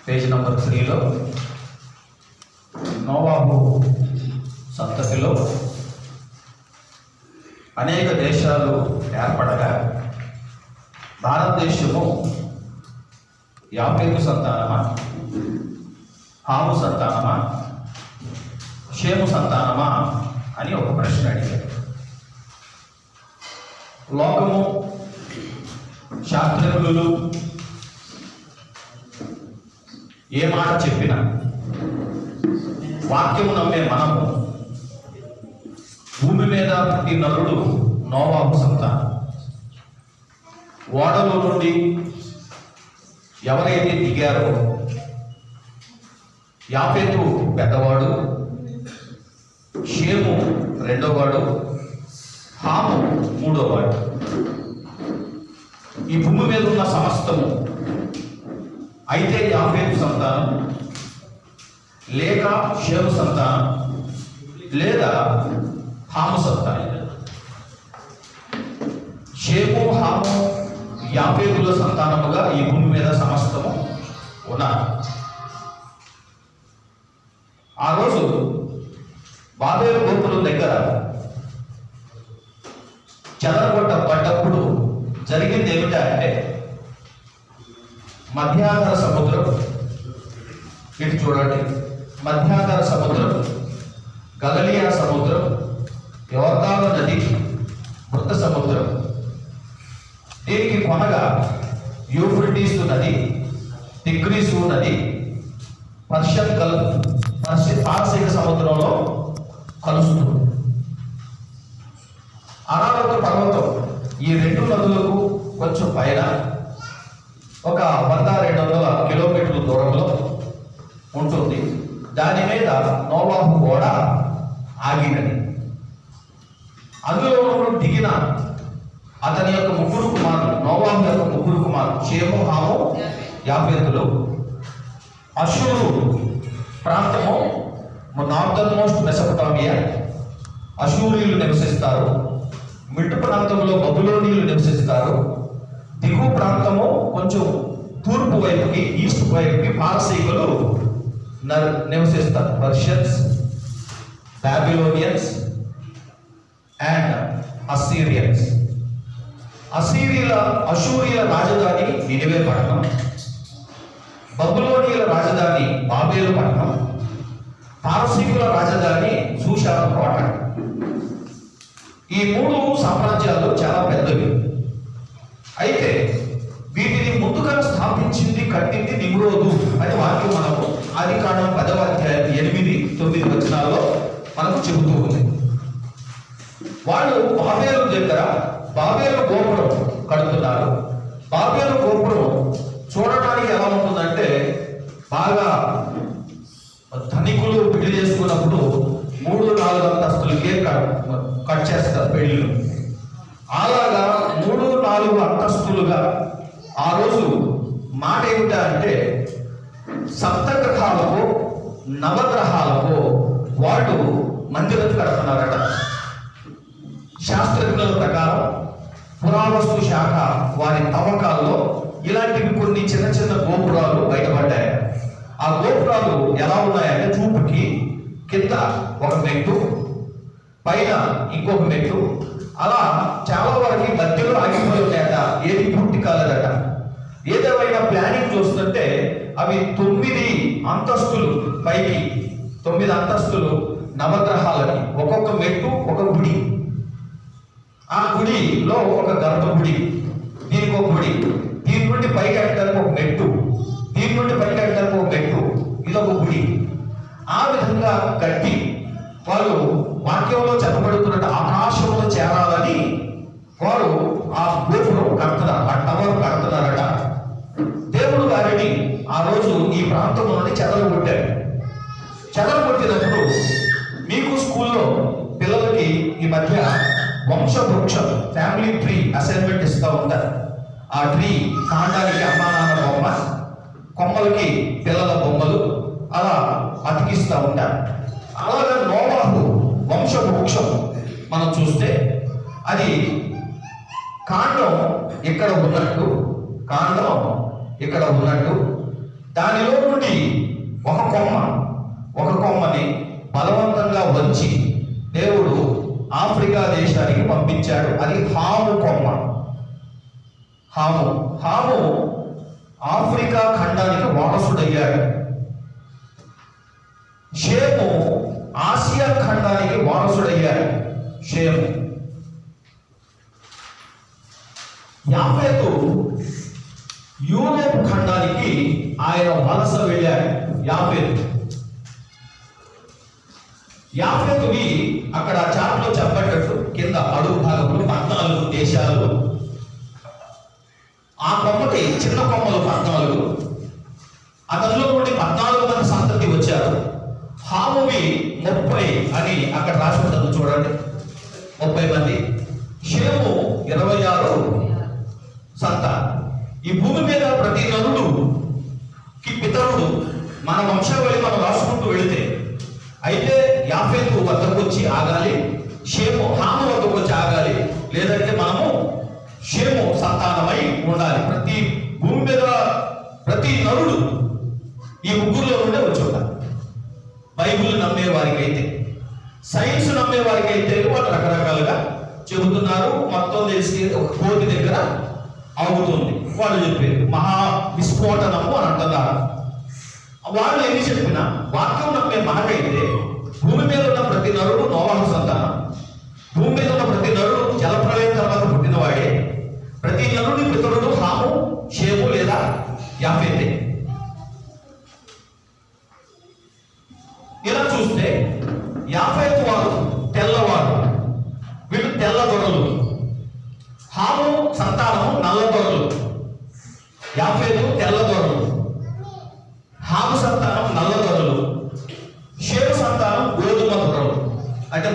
Page number 3లో నోవాహు సంతతిలో అనేక దేశాలు ఏర్పడగా భారతదేశము యాఫేతు సంతానమా, హాము సంతానమా, షేము సంతానమా అని ఒక ప్రశ్న అడిగారు. లోకము, శాస్త్రజ్ఞులు ఏ మాట చెప్పినా వాక్యము నమ్మే మనము భూమి మీద ప్రతి నరుడు నోవాహు సంతానం. ఓడలో నుండి ఎవరైతే దిగారో యాఫేతు పెద్దవాడు, షేము రెండోవాడు, హాము మూడోవాడు. ఈ భూమి మీద ఉన్న సమస్తము అయితే యాఫేతు సంతానం, లేక షేము సంతానం, లేదా హాము సంతానం. షేము, హాము, యాఫేతుల సంతానముగా ఈ భూమి మీద సమస్తము ఉన్నారు. ఆ రోజు బాబేలు గోపురం దగ్గర చెదరగొట్టబడ్డప్పుడు జరిగింది ఏమిటంటే, మధ్యాంతర సముద్రం, ఇటు చూడండి, మధ్యాంతర సముద్రం, గలిలయ సముద్రం, యోర్దాను నది, మృత సముద్రం, దీనికి కొనగా యూఫ్రటీసు నది, తిగ్రీసు నది, పర్షియన్ గల్ఫ్, పారసీక సముద్రంలో కలుస్తుంది. అరావతు పర్వతం ఈ రెండు నదులకు కొంచెం పైన ఒక 100-200 కిలోమీటర్ల దూరంలో ఉంటుంది. దాని మీద నోవాహు కూడా ఆగినది. అందులో దిగిన అతని యొక్క ముగ్గురు కుమారులు, నోవాహు యొక్క ముగ్గురు కుమారులు షేము, హాము, యాఫేతులు అషూరు ప్రాంతము, నార్థన్ మోస్ట్ మెసొపొటామియా, అషూరీయులు నివసిస్తారు. మిడ్ ప్రాంతంలో బబులోనీయులు నివసిస్తారు. దిగువ ప్రాంతము కొంచెం తూర్పు వైపుకి, ఈస్ట్ వైపుకి పారసీకులు నివసిస్తారు. Persians, Babylonians and Assyrians. అషూరియల రాజధాని నినివే పట్టణం, బబులోనియుల రాజధాని బాబేలు పట్టణం, పారసీకుల రాజధాని షూషాను కోట. ఈ మూడు సామ్రాజ్యాలు చాలా పెద్దవి. అయితే వీటిని ముందుగా స్థాపించింది, కట్టింది నిమ్రోదు అని వాక్యం మనకు ఆదికాండం 10వ అధ్యాయం 8-9 వచనాల్లో మనకు చెబుతూ ఉంది. వాళ్ళు బాబేలు దగ్గర బాబేలు గోపురం కడుతున్నారు. బాబేలు గోపురం చూడటానికి ఎలా ఉంటుందంటే, బాగా ధనికులు పెళ్లి చేసుకున్నప్పుడు 3-4 అంతస్తులకే కట్ చేస్తారు పెళ్లిలు. అలాగా 3-4 అంతస్తులుగా ఆ రోజు మాట ఏమిటా అంటే, సప్తగ్రహాలకు, నవగ్రహాలకు వాళ్ళు మందిరం కడుతున్నారట. శాస్త్రజ్ఞుల ప్రకారం పురావస్తు శాఖ వారి తవ్వకాల్లో ఇలాంటివి కొన్ని చిన్న చిన్న గోపురాలు బయటపడ్డాయి. ఆ గోపురాలు ఎలా ఉన్నాయంటే, చూపుకి కింద ఒక మెట్టు, పైన ఇంకొక మెట్టు, అలా చాలా వరకు మధ్యలో ఆగిపోయి ఉన్నాయట. ఏది పూర్తి కాలేదట. ఏదేమైనా ప్లానింగ్ చూస్తుంటే అవి 9 అంతస్తులు పైకి, 9 అంతస్తులు నవగ్రహాలని, ఒక్కొక్క మెట్టు ఒక గుడి. ఆ గుడిలో ఒక గర్భగుడి, దీనికి ఒక గుడి, దీని నుండి పైకి ఎక్కడానికి ఒక మెట్టు, దీని నుండి పైకి ఎక్కడానికి ఒక మెట్టు, ఇదొక గుడి. ఆ విధంగా కట్టి వాళ్ళు వాక్యంలో చెప్పబడుతున్నట్టు ఆకాశంలో చేరాలని వారు ఆ గోపురం కడుతున్నారు, ఆ టవర్ కడుతున్నారట. దేవుడు వారిని ఆ రోజు ఈ ప్రాంతం నుండి చెదరగొట్టారు. చెదరగొట్టినప్పుడు మీకు స్కూల్లో పిల్లలకి ఈ మధ్య వంశవృక్షం, ఫ్యామిలీ ట్రీ అసైన్మెంట్ ఇస్తూ ఉంటారు. ఆ ట్రీ కాండానికి అమ్మా నాన్న బొమ్మ, కొమ్మలకి పిల్లల బొమ్మలు అలా అతికిస్తూ ఉంటారు. అలాగే నోవాహు వంశవృక్షం మనం చూస్తే అది కాండం ఇక్కడ ఉన్నట్టు, దానిలో నుండి ఒక కొమ్మని బలవంతంగా వంచి దేవుడు ఆఫ్రికా దేశానికి పంపించాడు. అది హాము కొమ్మ. హాము ఆఫ్రికా ఖండానికి వారసుడయ్యాడు. షేము ఆసియా ఖండానికి వారసుడయ్యాడు. షేము. యాఫేతు యూరోప్ ఖండానికి ఆయన వలస వెళ్ళాడు. యాఫేతువి అక్కడ చాట్లో చెప్పబడ్డట్టు కింద అడుగు భాగంలో 14 దేశాలు, ఆ కొమ్మకి చిన్న కొమ్మలు 14, అతనిలో నుండి 14 మంది సంతతి వచ్చారు. హామువి 30 అని అక్కడ రాసి ఉంటుంది చూడండి, 30 మంది. షేము 26 సంతానం. ఈ భూమి మీద ప్రతి నరుడుకి పితరుడు మన వంశావళి మనం రాసుకుంటూ వెళితే, అయితే యాఫేతు వద్దకు వచ్చి ఆగాలి, హాము వద్దకు వచ్చి ఆగాలి, లేదంటే మనము షేము సంతానమై ఉండాలి. ప్రతి భూమి మీద ప్రతి నరుడు ఈ ముగ్గురులో నుండే వచ్చి ఉండాలి. బైబిల్ నమ్మే వారికి అయితే, సైన్స్ నమ్మే వారికి అయితే వాళ్ళు రకరకాలుగా చెబుతున్నారు. మొత్తం తెలిసి ఒక కోతి దగ్గర అవుతుంది వాళ్ళు చెప్పారు, మహా విస్ఫోటనము అని అంటున్నారు. వాళ్ళు ఎన్ని చెప్పినా వాక్యం నమ్మే మనకైతే భూమి మీద ఉన్న ప్రతి నరుడు నోవాహు సంతానం, భూమి మీద ఉన్న ప్రతి నరుడు జలప్రలయం తర్వాత పుట్టినవాడే. ప్రతి నరుడి పితరుడు హాము, షేము లేదా యాఫేతే. ఇలా చూస్తే యాఫేతు వారు తెల్లవారు, వీళ్ళు తెల్ల దొరలు. హాము సంతానము నల్ల దొరలు. యాఫేతు తెల్ల దొరలు, హాము సంతానం నల్ల దొరలు, షేము సంతానం గోధుమ దొరలు. అంటే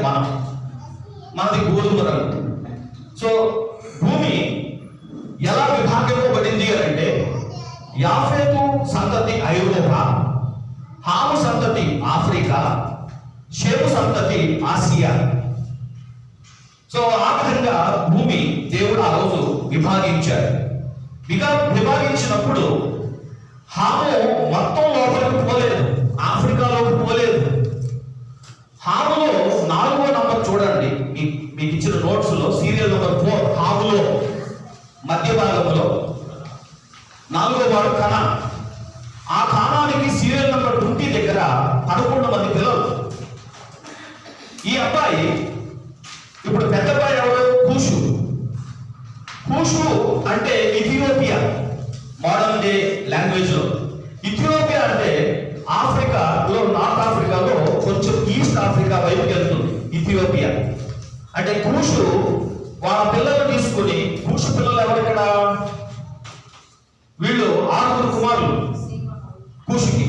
మనది గోధుమ రంగు. సో భూమి ఎలా విభాగింపబడింది అంటే, యాఫేతు సంతతి ఐరోపా, హాము సంతతి ఆఫ్రికా, షేము సంతతి ఆసియా. సో ఆ విధంగా భూమి దేవుడు ఆ రోజు విభాగించాడు. విభాగించినప్పుడు హాము మొత్తం లోపలికి పోలేదు, ఆఫ్రికాలోకి పోలేదు. హాములో 4వ నంబర్ చూడండి, మీకు ఇచ్చిన నోట్స్ లో సీరియల్ నెంబర్ 4, హాములో మధ్య భాగంలో 4వ వాడు కనా. ఆ కానానికి సీరియల్ నెంబర్ 20 దగ్గర 11 మంది పిల్లలు. ఈ అబ్బాయి, ఇప్పుడు పెద్ద అబ్బాయి ఎవరు? కూషు అంటే ఇథియోపియా, మోడర్న్ డే లాంగ్వేజ్ లో. ఇథియోపియా అంటే ఆఫ్రికాలో, నార్త్ ఆఫ్రికాలో కొంచెం ఈస్ట్ ఆఫ్రికా వైపుకి వెళ్తుంది ఇథియోపియా. అంటే కూషు వాళ్ళ పిల్లలు తీసుకుని, కూషు పిల్లలు ఎవరు ఇక్కడ? వీళ్ళు 6 కుమారులు కూషుకి.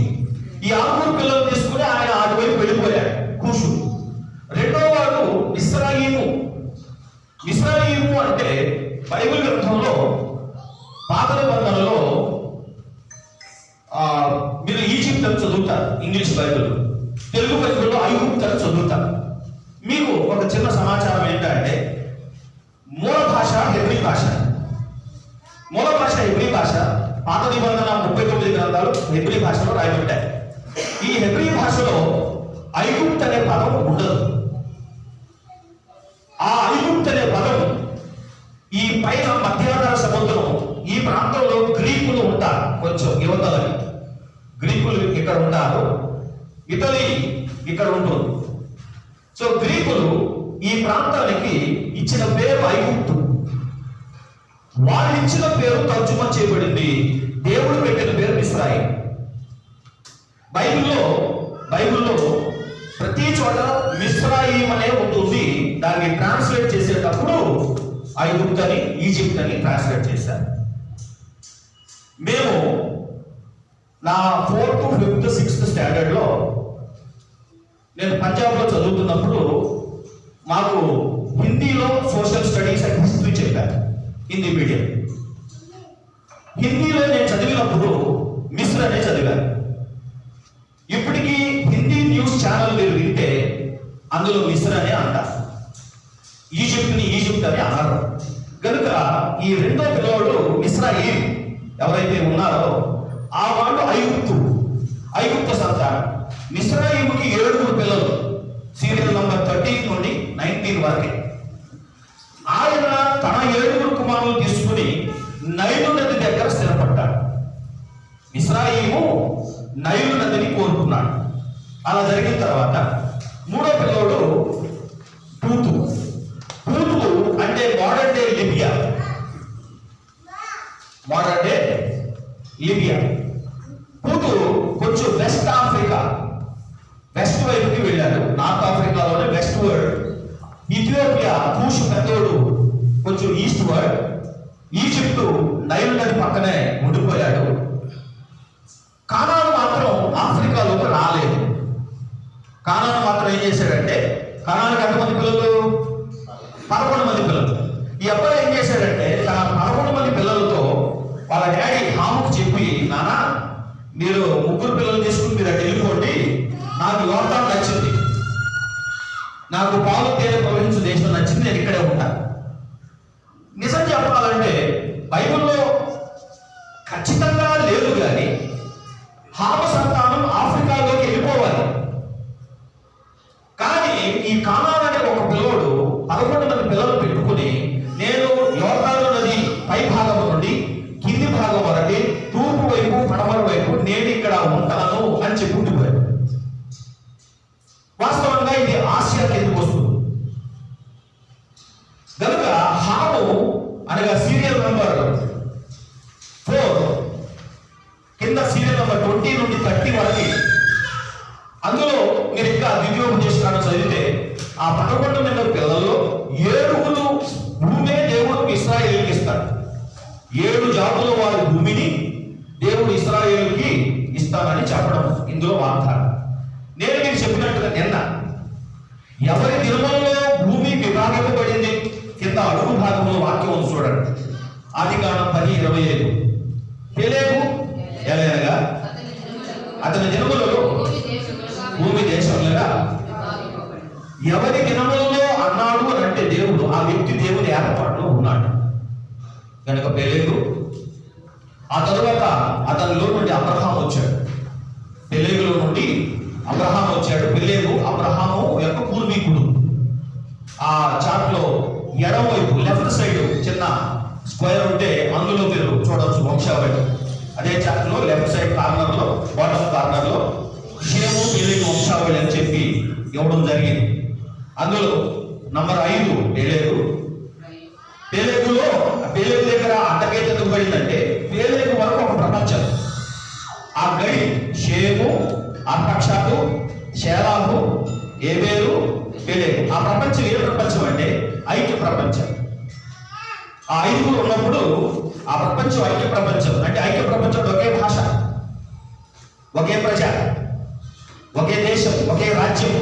ఈ 6 పిల్లలు తీసుకుని ఆయన అటువైపు వెళ్ళిపోయాడు కూషు. రెండో వాడు ఇస్రాయిలు అంటే బైబిల్ గ్రంథంలో పాత నిబంధనలో మీరు ఈజిప్ట్ అని చదువుతారు ఇంగ్లీష్ బైబిల్, తెలుగు బైబిల్లో ఐగుప్తు అని చదువుతారు. మీకు ఒక చిన్న సమాచారం ఏంటంటే, మూల భాష హెబ్రీ భాష. పాత నిబంధన 39 గ్రంథాలు హెబ్రీ భాషలో రాయబడ్డాయి. ఈ హెబ్రీ భాషలో ఐగుప్తు అనే పదం ఉండదు. ఆ ఐగుప్తు అనే పదం ఈ పైన మధ్యాహ్న సముద్రం ఈ ప్రాంతంలో గ్రీకులు ఉంటారు, కొంచెం యువతలని గ్రీకులు ఇక్కడ ఉంటారు, ఇటలీ ఇక్కడ ఉంటుంది. సో గ్రీకులు ఈ ప్రాంతానికి ఇచ్చిన పేరు ఐగుప్తు. వాళ్ళు ఇచ్చిన పేరు తర్జుమా చేయబడింది, దేవుడు పెట్టిన పేరు ఇశ్రాయేల్. బైబిల్లో ప్రతి చోట మిస్రాయిం అనే ఉంటుంది. దాన్ని ట్రాన్స్లేట్ చేసేటప్పుడు ఐగుప్తు అని, ఈజిప్ట్ అని ట్రాన్స్లేట్ చేశారు. మేము నా 4th, 5th, 6th స్టాండర్డ్ లో నేను పంజాబ్లో చదువుతున్నప్పుడు మాకు హిందీలో సోషల్ స్టడీస్ అండ్ హిస్టరీ చెప్పారు, హిందీ మీడియం. హిందీలో నేను చదివినప్పుడు మిస్ర్ అనే చదివాను. ఇప్పటికీ హిందీ న్యూస్ ఛానల్ మీరు వింటే అందులో మిస్ర్ అనే అంటారు, ఈజిప్ట్ అని అన్నారు. కనుక ఈ రెండో పిల్లవాడు ఇశ్రాయేల్ ఎవరైతే ఉన్నారో ఆ వాళ్ళు ఐగుప్తు సంతానం. మిస్రాయిముకి 7 పిల్లలు, సీరియల్ నంబర్ 13 నుండి 19 వరకే. ఆయన తన 7 కుమారులు తీసుకుని నైలు నది దగ్గర స్థిరపడ్డాడు. మిస్రాయిము నైలు నదిని కోరుకున్నాడు. అలా జరిగిన తర్వాత 3వ పిల్లోడు పూతు అంటే మోడర్న్ డే లిబియా. పూతు కొంచెం వెస్ట్ ఆఫ్రికా, వెస్ట్ వైపుకి వెళ్ళాడు. నార్త్ ఆఫ్రికాలోనే వెస్ట్ వర్డ్. ఇథియోపియా కూష్ పెద్దోడు కొంచెం ఈస్ట్ వర్డ్. ఈజిప్టు నైలు నది పక్కనే ఉండిపోయాడు. కానాను మాత్రం ఆఫ్రికాలోకి రాలేదు. కానాను మాత్రం ఏం చేశాడంటే, కానానికి ఎంతమంది పిల్లలు? 11 మంది పిల్లలు. ఈ అబ్బాయి ఏం చేశాడంటే తన 11 మంది పిల్లలతో వాళ్ళ డాడీ హాముకు చెప్పి, నాన్న మీరు 3 పిల్లలు తీసుకుని మీరు అటు వెళ్ళిపోండి, నాకు యోర్దాను నచ్చింది, నాకు పాలు తేనె ప్రవహించు దేశం నచ్చింది, నేను ఇక్కడే ఉంటాను. నిజం చెప్పాలంటే బైబిల్లో ఖచ్చితంగా లేదు, కానీ హామ సంతానం ఆఫ్రికాలోకి వెళ్ళిపోవాలి. కానీ ఈ కానాన్ అనే ఒక పిల్లోడు 11 మంది పిల్లలు పెట్టుకుని, నేను యోర్దాను నది పై భాగం నుండి కింది భాగం వరకు, తూర్పు వైపు పడమర వైపు నేను ఇక్కడ ఉంటాను అని చెప్పి ఉండిపోయాడు. వాస్తవంగా ఇది ఆసియా కిందకు వస్తుంది కనుక హాము అనగా సీరియల్ నంబర్ 4 కింద సీరియల్ నంబర్ 20 నుండి 30 వరకు. అందులో మీరు ఇంకా ద్వితీయోపదేశకాండం చదివితే ఆ 11 మంది పిల్లల్లో 7 భూమే దేవుడు ఇశ్రాయేలుకి ఇస్తాడు. 7 జాతుల వారి భూమిని దేవుడు ఇశ్రాయేలుకి ఇస్తానని చెప్పడం ఇందులో వాగ్దానం. నేను మీకు చెప్పినట్టుగా నిన్న ఎవరి దినములలో భూమి విభాగింపబడింది కింద అడుగు భాగంలో వాక్యం ఉంది చూడండి. ఆదికాండం 10:25. పెలెగు ఎలాగనగా అతని దినములలో భూమి దేశంలో ఎవరి దినములలో అన్నాడు అని అంటే దేవుడు ఆ వ్యక్తి దేవుని ఏర్పాటులో ఉన్నాడు కనుక పెలెగు. ఆ తరువాత అతనిలో నుండి అబ్రహాం వచ్చాడు. పెలెగులో నుండి అబ్రహాం వచ్చాడు. పెలెగు అబ్రహాము యొక్క పూర్వీకుడు. ఆ చార్ట్ లో ఎడమ వైపు లెఫ్ట్ సైడ్ చిన్న స్క్వేర్ ఉంటే అందులో మీరు చూడవచ్చు వంశావళి. అదే చార్ట్ లో లెఫ్ట్ సైడ్ కార్నర్ లో బాటమ్ కార్నర్ లో షేము పెలెగు వంశావళి అని చెప్పి ఇవ్వడం జరిగింది. అందులో నంబర్ 5 పెలెగు. పెలెగు దగ్గర అడ్డగీత ఎందుకు పడిందంటే పెలెగు వరకు ఒక ప్రపంచం. ఆ గడి షేము, అర్పక్షాదు, షేలాహు, ఏబేరు, పెలెగు. ఆ ప్రపంచం ఏ ప్రపంచం అంటే ఐక్య ప్రపంచం. ఆ 5 ఉన్నప్పుడు ఆ ప్రపంచం ఐక్య ప్రపంచం. అంటే ఐక్య ప్రపంచంలో ఒకే భాష, ఒకే ప్రజ, ఒకే దేశం, ఒకే రాజ్యం,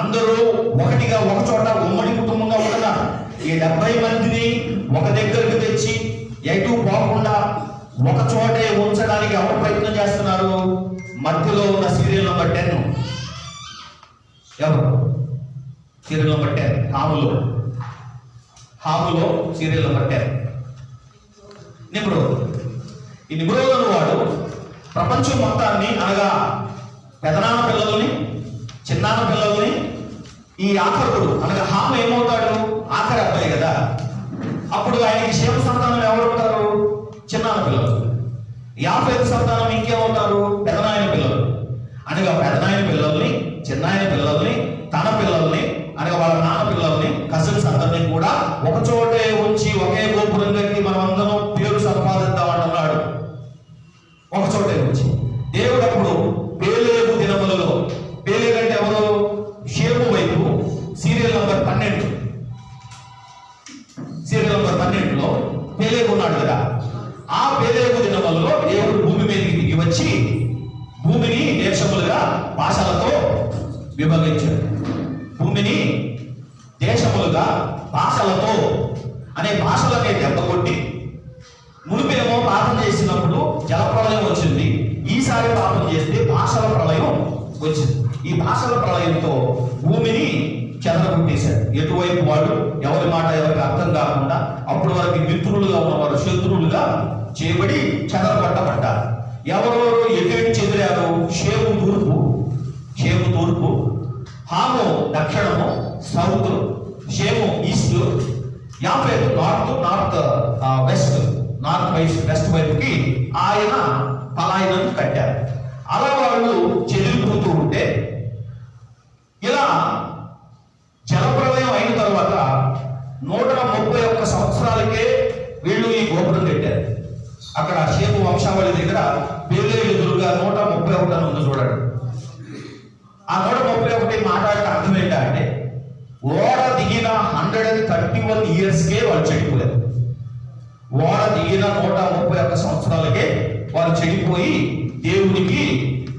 అందరూ ఒకటిగా ఒక చోట ఉమ్మడి కుటుంబంగా ఉంటున్నారు. ఈ 70 మందిని ఒక దగ్గరకు తెచ్చి ఎటు పోకుండా ఒక చోటే ఉంచడానికి ఎవరు ప్రయత్నం చేస్తున్నారు? మధ్యలో ఉన్న సీరియల్ నంబర్ 10. ఎవరు? సీరియల్ నంబర్ 10 హాములో సీరియల్ నంబర్ 10 నిమ్రోద్. ఈ నిమ్రోద్ వాడు ప్రపంచం మొత్తాన్ని అనగా పెదనాన్న పిల్లల్ని, చిన్నాన్న పిల్లల్ని, ఈ ఆఖరుడు అనగా హాము ఏమవుతాడు? ఆఖరి అబ్బాయి కదా. అప్పుడు ఆయనకి షేమ సంతానం ఎవరు ఉంటారు? చిన్నాన్న పిల్లలు. 50 సంతానం ఇంకేమవుతారు? పెదనాయన పిల్లలు. అనగా పెదనాయన పిల్లల్ని, చిన్నాయన పిల్లల్ని, తన పిల్లల్ని అనగా వాళ్ళ నాన్న పిల్లల్ని, కజిన్స్ అందరినీ కూడా ఒక చోటే ఉంచి ఒకే గోపురం కట్టి మనం అందరం పేరు సంపాదిద్దాం అంటున్నాడు. ఒక చోటే ఉంచి దేవుడు అప్పుడు పెలెగు దినములలో, పెలెగు అంటే ఎవరు? షేము వైపు సీరియల్ నంబర్ 12. సీరియల్ నంబర్ 12లో పెలెగు ఉన్నాడు కదా. ఆ పెలెగు దినములలో దేవుడు భూమి మీదకి దిగి వచ్చి భూమిని దేశములుగా భాషలతో విభజించాడు. భూమిని దేశములుగా భాషలతో అనే భాషలనే దెబ్బకొట్టి, మునిపేమో పాపం చేసినప్పుడు జలప్రళయం వచ్చింది. ఈసారి పాపం చేస్తే భాషల ప్రళయం వచ్చింది. ఈ భాషల ప్రళయంతో భూమిని చెదరగొట్టేశారు. ఎటువైపు వాడు ఎవరి మాట ఎవరికి అర్థం కాకుండా అప్పుడు వరకు మిత్రులుగా ఉన్నవారు శత్రువులుగా చేయబడి చెదరగొట్టబడ్డారు. ఎవరెవరు ఎటు చెదిరారు? షేము తూర్పు, హాము దక్షిణము, సౌత్, షేము ఈస్ట్, యాఫెతు వెస్ట్ వైపుకి ఆయన పలాయనం కట్టారు. అలా వాళ్ళు చెదిరిపోతూ ఉంటే ఇలా జలప్రలయం అయిన తర్వాత 131 సంవత్సరాలకే వీళ్ళు ఈ గోపురం కట్టారు. అక్కడ షేము వంశావళి దగ్గర పేర్లేరు ఎదురుగా 131 అని ఉంది చూడండి. ఆ 131 మాట్లాడే అర్థం ఏంటంటే ఓడ దిగిన 131 ఇయర్స్కే వాళ్ళు చెడిపోయారు. ఓడ దిగిన 131 సంవత్సరాలకే వారు చెడిపోయి దేవునికి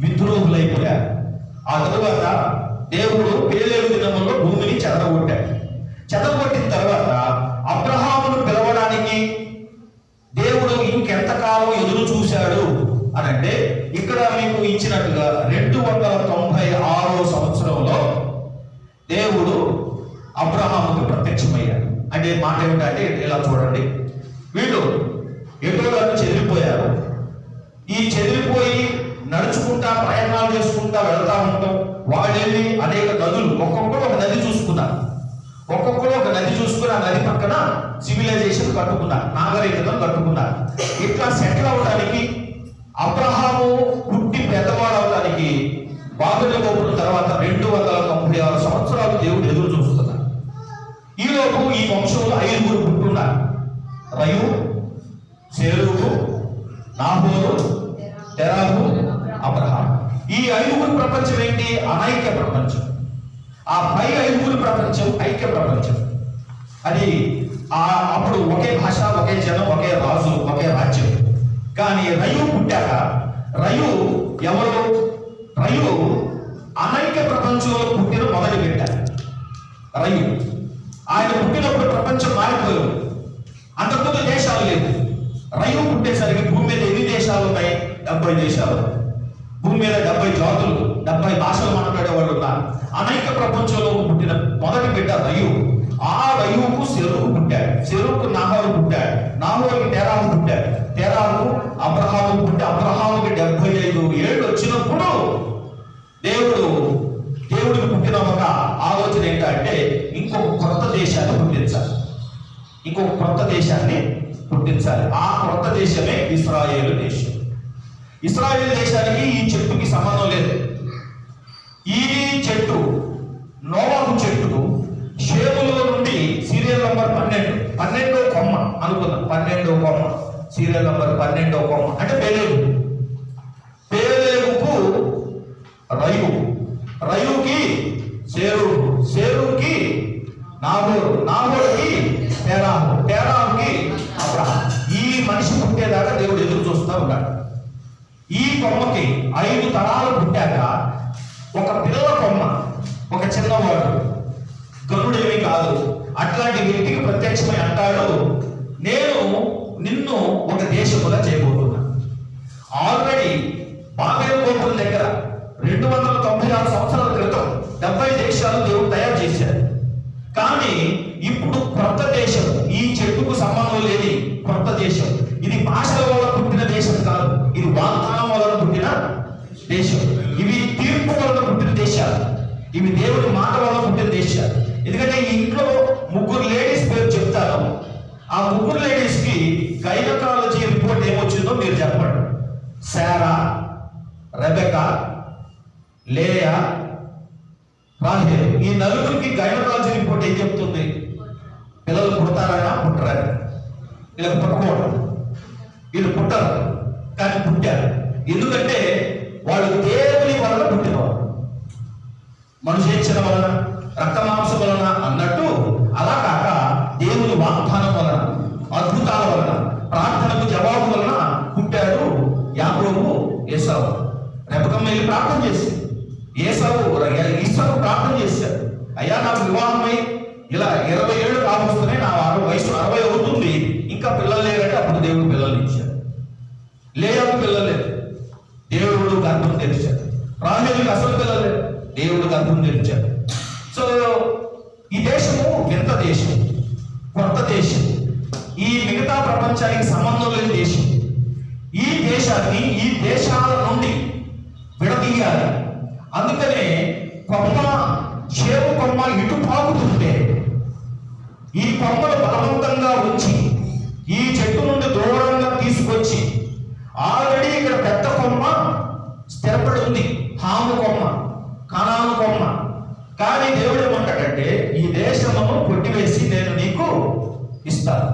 విద్రోహులైపోయారు. ఆ తరువాత దేవుడు పేలేరు దినములో భూమిని చెదరగొట్టిన తర్వాత అబ్రహామును పిలవడానికి దేవుడు ఇంకెంతకాలం ఎదురు చూశాడు అని అంటే ఇక్కడ మీకు ఇచ్చినట్టుగా 296 సంవత్సరంలో దేవుడు అబ్రహాముకు ప్రత్యక్షమయ్యాడు. అంటే మాట ఏమిటంటే ఇలా చూడండి, వీళ్ళు ఎటోలను చెదిరిపోయారు. ఈ చెదిరిపోయి నడుచుకుంటా ప్రయాణాలు చేసుకుంటా వెళ్తా ఉంటాం. వాళ్ళు వెళ్ళి అనేక నదులు, ఒక్కొక్కరు ఒక నది చూసుకున్నారు. ఆ నది పక్కన సివిలైజేషన్ కట్టుకున్నారు, నాగరికతను కట్టుకున్నారు. ఇట్లా సెటిల్ అవడానికి, అబ్రహాము పుట్టి పెద్దవాడు అవడానికి బాబెలు గోపురం తర్వాత 296 సంవత్సరాలు దేవుడు ఎదురు చూస్తున్నారు. ఈలోపు ఈ వంశంలో 5 పుట్టున్నారు: రయు, సెరూగు, నాహోరు, తెరాహు, అబ్రహాం. ఈ 5 ప్రపంచం ఏంటి? అనైక్య ప్రపంచం. ఆ పై 5 ప్రపంచం ఐక్య ప్రపంచం. అది అప్పుడు ఒకే భాష, ఒకే జనం, ఒకే రాజు, ఒకే రాజ్యం. కానీ రయు పుట్టాక, రయు అనైక్య ప్రపంచంలో పుట్టిన మొదటి బిడ్డ రయు. ఆయన పుట్టినప్పుడు ప్రపంచం మారిపోయింది. అంతకుముందు దేశాలు లేదు. రయు పుట్టేసరికి భూమి మీద ఎన్ని దేశాలు ఉన్నాయి? 70 దేశాలు. భూమి మీద 70 జాతులు, 70 భాషలు మాట్లాడే వాళ్ళు ఉన్నారు. అనేక ప్రపంచంలో పుట్టిన మొదటి బిడ్డ రయు. ఆ రయువుకు సెరూగు పుట్టాడు, సెరూగు నాహోరు పుట్టాడు, నాహోరుకి తెరాహు పుట్టాడు, తెరాహు అబ్రహాము పుట్టి, అబ్రహాముకి 75 ఏళ్ళు వచ్చినప్పుడు దేవుడికి పుట్టిన ఒక ఆలోచన ఏంటంటే ఇంకొక కొత్త దేశాన్ని పుట్టించాలి. ఆ కొత్త దేశమే ఇశ్రాయేలు దేశం. ఇశ్రాయేలు దేశానికి ఈ చెట్టుకి సంబంధం లేదు. ఈ చెట్టు నోవాహు చెట్టు షేములో నుండి సీరియల్ నంబర్ 12వ కొమ్మ అనుకుందాం. 12వ కొమ్మ, సీరియల్ నంబర్ 12వ కొమ్మ అంటే పేలేగుకు రయుకి సేరుకి నాహోరుకి తెరాహుకి అబ్రహాం. ఈ మనిషి పుట్టేదాకా దేవుడు ఎదురు చూస్తూ ఉన్నాడు. ఈ కొమ్మకి 5 తరాలు పుట్టాక ఒక పిల్ల కొమ్మ, ఒక చిన్నవాడు, గనుడేమీ కాదు, అట్లాంటి వ్యక్తికి ప్రత్యక్షమై అంటాడు, నేను నిన్ను ఒక దేశముగా చేయబోతున్నా. ఆల్రెడీ బాబెలు గోపురం దగ్గర 296 సంవత్సరాల క్రితం 70 దేశాలు దేవుడు తయారు చేశారు. కానీ ఇప్పుడు కొత్త దేశం, ఈ చెట్టుకు సంబంధం లేని కొత్త దేశం. ఇది భాషల వల్ల పుట్టిన దేశం కాదు, ఇది వాగ్దానం వలన పుట్టిన దేశం. ఇవి తీర్పు వలన పుట్టిన దేశాలు, ఇవి దేవుడి మాట వలన పుట్టిన దేశాలు. ఎందుకంటే ఈ ఇంట్లో 3 లేడీస్ పేరు చెప్తాను. ఆ 3 లేడీస్ కి గైనకాలజీ రిపోర్ట్ ఏమొచ్చిందో మీరు చెప్పండి. శారా, రెబెకా, లేయా, రాహేల్. ఈ 4కి గైనకాలజీ రిపోర్ట్ ఏం చెప్తుంది? పిల్లలు పుడతారా పుట్టరా? వీళ్ళకి పుట్టకూడదు, వీళ్ళు పుట్టరు, కానీ పుట్టారు. ఎందుకంటే వాళ్ళు దేవుని వలన పుట్టినవారు, మనుషేచ్ఛన వలన, రక్త మాంసం వలన అన్నట్టు అలా కాక దేవుని వాగ్దానం వలన, అద్భుతాల వలన, ప్రార్థనకు జవాబు వలన పుట్టాడు యాకోబు, ఏసావు. రెబెకమ్మ వెళ్ళి ప్రార్థన చేసింది, ఈసాకు ప్రార్థన చేశాడు, అయ్యా నాకు వివాహమై ఇలా 20 ఏళ్ళు కావస్తున్నాయి, నా వయసు 60 అవుతుంది, ఇంకా పిల్లలు లేరంటే అప్పుడు దేవుడు పిల్లలు ఇచ్చాడు. లేయాకు పిల్లలు లేదు, దేవుడు గర్భం తెరిచాడు. రాహేలుకి అసలు పిల్లలు లేదు, దేవుడు గర్భం తెరిచాడు. సో ఈ దేశము వింత దేశం, కొత్త దేశం, ఈ మిగతా ప్రపంచానికి సంబంధం లేని దేశం. ఈ దేశ దేశాన్ని ఈ దేశాల నుండి విడదీయాలి. అందుకనే కొమ్మ, చేవు కొమ్మ ఇటు పాకుతుంటే ఈ కొమ్మను బలవంతంగా ఉంచి ఈ చెట్టు నుండి దూరంగా తీసుకొచ్చి, ఆల్రెడీ ఇక్కడ పెద్ద కొమ్మ స్థిరపడి ఉంది, హాము కొమ్మ, కనాను కొమ్మ. కానీ దేవుడు ఏమంటాడంటే ఈ దేశమును కొట్టివేసి నేను నీకు ఇస్తాను.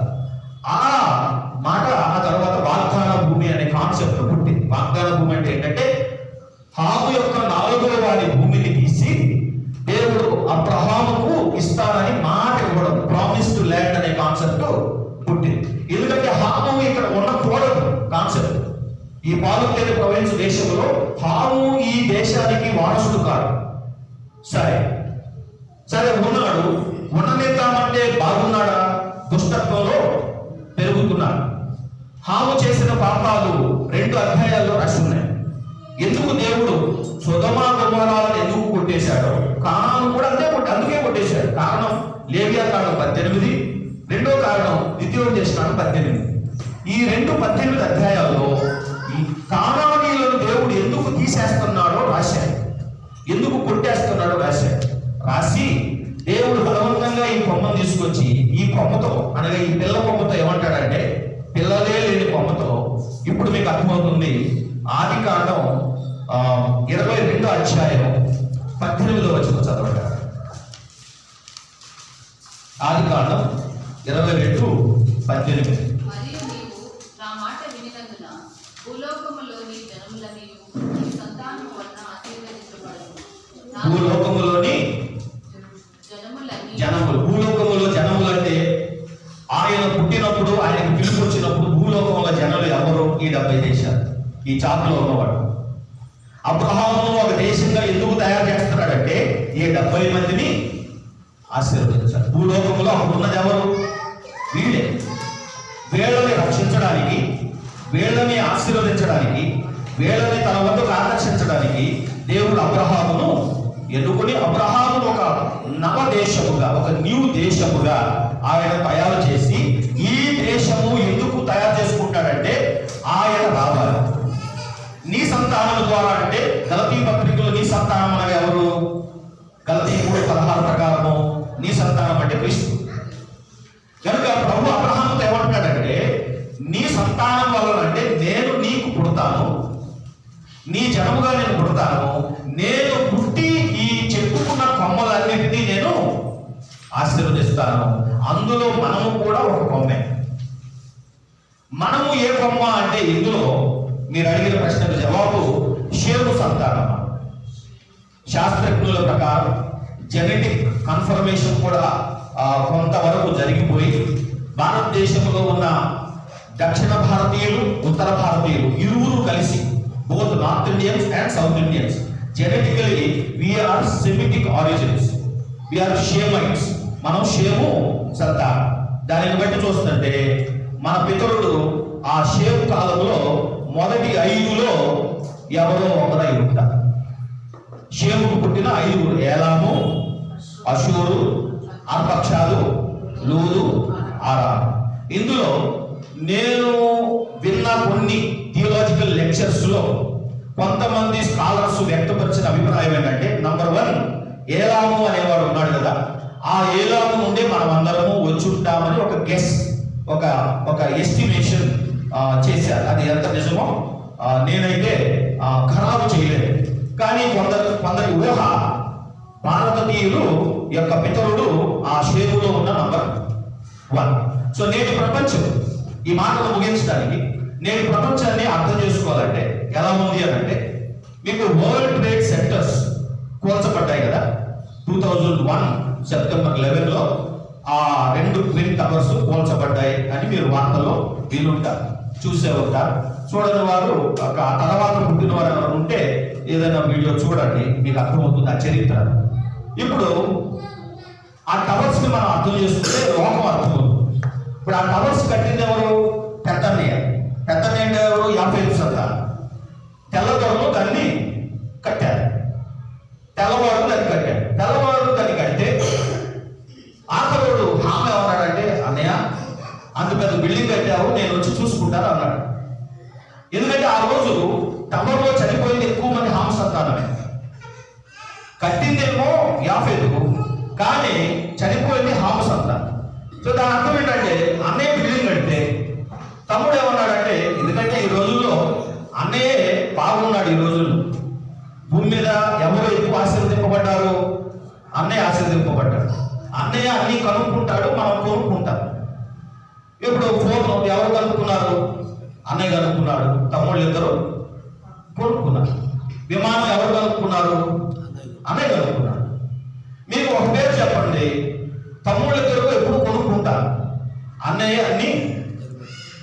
ఆ మాట ఆ తర్వాత వాగ్దాన భూమి అనే కాన్సెప్ట్ పుట్టింది. వాగ్దాన భూమి అంటే ఏంటంటే హాము యొక్క 4వ వాడి భూమిని తీసి దేవుడు అబ్రహాముకు ఇస్తానని మాట ఇవ్వడం, ప్రామిస్డ్ ల్యాండ్ అనే కాన్సెప్ట్ పుట్టింది. ఎందుకంటే హాము ఇక్కడ ఉండకూడదు కాన్సెప్ట్. ఈ పాలుకేలి ప్రొవిన్స్ దేశంలో హాము ఈ దేశానికి వారసుడు కాదు. సరే ఉన్నాడు, ఉండనిద్దామంటే బాగున్నాడా? దుష్టత్వంలో పెరుగుతున్నాడు. హాము చేసిన పాపాలు 2 అధ్యాయాల్లో రాసి ఉన్నాయి. ఎందుకు దేవుడు సొదొమ గొమొర్రాలను ఎందుకు కొట్టేశాడో, కానాను కూడా అందుకే కొట్టేశాడు. కారణం లేవియాకాండం 18, రెండో కారణం ద్వితీయోపదేశకాండం 18. ఈ 18 అధ్యాయాల్లో ఈ కానానీయులను దేవుడు ఎందుకు తీసేస్తున్నాడో రాశాడు, ఎందుకు కొట్టేస్తున్నాడో రాసి దేవుడు బలవంతంగా ఈ కొమ్మను తీసుకొచ్చి ఈ కొమ్మతో, అనగా ఈ పిల్ల కొమ్మతో ఏమంటాడంటే, పిల్లలే లేని కొమ్మతో, ఇప్పుడు మీకు అర్థమవుతుంది. ఆదికాండం 22వ అధ్యాయం 18వ వచనం చదవండి. ఆదికాండం 22:18. మరియు నీవు నా మాట వినినందున భూలోకములోని జనములనియు నీ సంతానము వలన ఆశీర్వదించబడును. భూలోకములోని జనములు, భూలోకములో జనములు అంటే ఆయన పుట్టినప్పుడు, ఆయనకు పిలుపు వచ్చినప్పుడు భూలోకంలో జనులు ఎవరు? ఈ 70 దేశాలు, ఈ చాకులో ఉన్నవాడు. అబ్రహామును ఒక దేశంగా ఎందుకు తయారు చేస్తున్నాడంటే ఈ 70 మందిని ఆశీర్వదించాలి. భూలోకంలో అప్పుడు ఉన్నది ఎవరు? వీళ్ళే. వీళ్ళని రక్షించడానికి, వీళ్ళని ఆశీర్వదించడానికి, వీళ్ళని తన వద్దకు ఆకర్షించడానికి దేవుడు అబ్రహామును ఎన్నుకొని, అబ్రహామును ఒక నవ దేశముగా, ఒక న్యూ దేశముగా ఆయన తయారు చేసి, ఈ దేశము ఎందుకు తయారు చేసుకుంటాడంటే ఆయన రావాలి. నీ సంతానం ద్వారా అంటే గలతీ పత్రికలో నీ సంతానం అనగా ఎవరు? గలతీ 3:16 ప్రకారము నీ సంతానం అంటే క్రీస్తు. కనుక ప్రభు అబ్రహాముతో ఏమంటాడంటే నీ సంతానం వల్ల అంటే నేను నీకు పుడతాను, నీ జనముగా నేను పుడతాను, నేను పుట్టి ఈ చెప్పుకున్న కొమ్మలన్నిటినీ నేను ఆశీర్వదిస్తాను. అందులో మనము కూడా ఒక కొమ్మే. మనము ఏ కొమ్మ అంటే ఇందులో మీరు అడిగిన ప్రశ్నకు జవాబు షేము సంతానం. శాస్త్రజ్ఞుల ప్రకారం జెనెటిక్ కన్ఫర్మేషన్ కూడా కొంతవరకు జరిగిపోయి భారతదేశంలో ఉన్న దక్షిణ భారతీయులు, ఉత్తర భారతీయులు ఇరువురు కలిసి, both north Indians and south Indians, genetically we are Semitic origins, we are Shemites. మనం షేము సంతానం. దానిని బట్టి చూస్తుంటే మన పితరుడు ఆ షేము కాలంలో మొదటి 5లో ఎవరో ఒకరై ఉంటారు. షేముకు పుట్టిన 5 ఏలాము, అషూరు, అర్పక్షాలు, లూదు, ఆరాము. ఇందులో నేను విన్న కొన్ని థియోలాజికల్ లెక్చర్స్ లో కొంతమంది స్కాలర్స్ వ్యక్తపరిచిన అభిప్రాయం ఏంటంటే, నంబర్ 1 ఏలాము అనేవాడు ఉన్నాడు కదా, ఆ ఏలాము నుండి మనం అందరము వచ్చుంటామని ఒక గెస్, ఒక ఎస్టిమేషన్ చేశారు. అది ఎంత నిజమో నేనైతే ఖరాబు చేయలేదు. కానీ కొందరి ఊహ భారతీయులు యొక్క పితరుడు ఆ షేములో ఉన్న నంబర్ 1. సో నేటి ప్రపంచం, ఈ మాటలు ముగించడానికి నేటి ప్రపంచాన్ని అర్థం చేసుకోవాలంటే ఎలా ఉంది అని అంటే, మీకు వరల్డ్ ట్రేడ్ సెంటర్స్ కూల్చబడ్డాయి కదా 2001 సెప్టెంబర్ 11లో ఆ 2 ట్విన్ టవర్స్ కూల్చబడ్డాయి అని మీరు వార్తల్లో వినుంటారు, చూసే ఉంటారు. చూడని వారు ఆ తర్వాత పుట్టిన వారు ఎవరు ఉంటే ఏదైనా వీడియో చూడండి, మీకు అర్థమవుతుంది ఆ చరిత్ర. ఇప్పుడు ఆ టవర్స్ ని మనం అర్థం చేసుకుంటే లోకం అర్థమవుతుంది. ఇప్పుడు ఆ టవర్స్ కట్టింది ఎవరు? పెద్దన్నయ్య అంటే ఎవరు? 50 సంతానం. తెల్లదొరలు దాన్ని కట్టారు, తెల్లవాడు దాన్ని కట్టాడు. తెల్లవాడు దాన్ని కడితే ఆఖరుడు హామ ఏమన్నాడంటే, అన్నయ్య అంత పెద్ద బిల్డింగ్ కట్టావు, నేను వచ్చి చూసుకుంటాను అన్నాడు. ఎందుకంటే ఆ రోజు తమరులో చనిపోయింది ఎక్కువ మంది హామ సంతానమే. కట్టిందేమో యాఫెతు, కానీ చనిపోయింది హామ సంతానం. సో దాని అర్థం ఏంటంటే అన్నయ్య బిల్డింగ్ కడితే తమ్ముడు ఏమన్నాడంటే, ఎందుకంటే ఈ రోజుల్లో అన్నయ్యే బాగున్నాడు. ఈ రోజుల్లో భూమి మీద ఎవరు ఎక్కువ ఆశీర్వదింపబడ్డారు? అన్నయ్య ఆశీర్వదింపబడ్డాడు. అన్నయ్య అన్ని కనుక్కుంటాడు, మనం కొనుక్కుంటాం. ఇప్పుడు ఫోన్ ఎవరు కనుక్కున్నారు? అన్నయ్య కనుక్కున్నాడు. తమ్ముళ్ళు ఇద్దరు కొనుక్కున్నారు. విమానం ఎవరు కనుక్కున్నారు? అన్నయ్య కనుక్కున్నాడు. మీకు ఒక పేరు చెప్పండి, తమ్ముళ్ళు ఇద్దరు ఎప్పుడు కొనుక్కుంటారు, అన్నయ్య అన్ని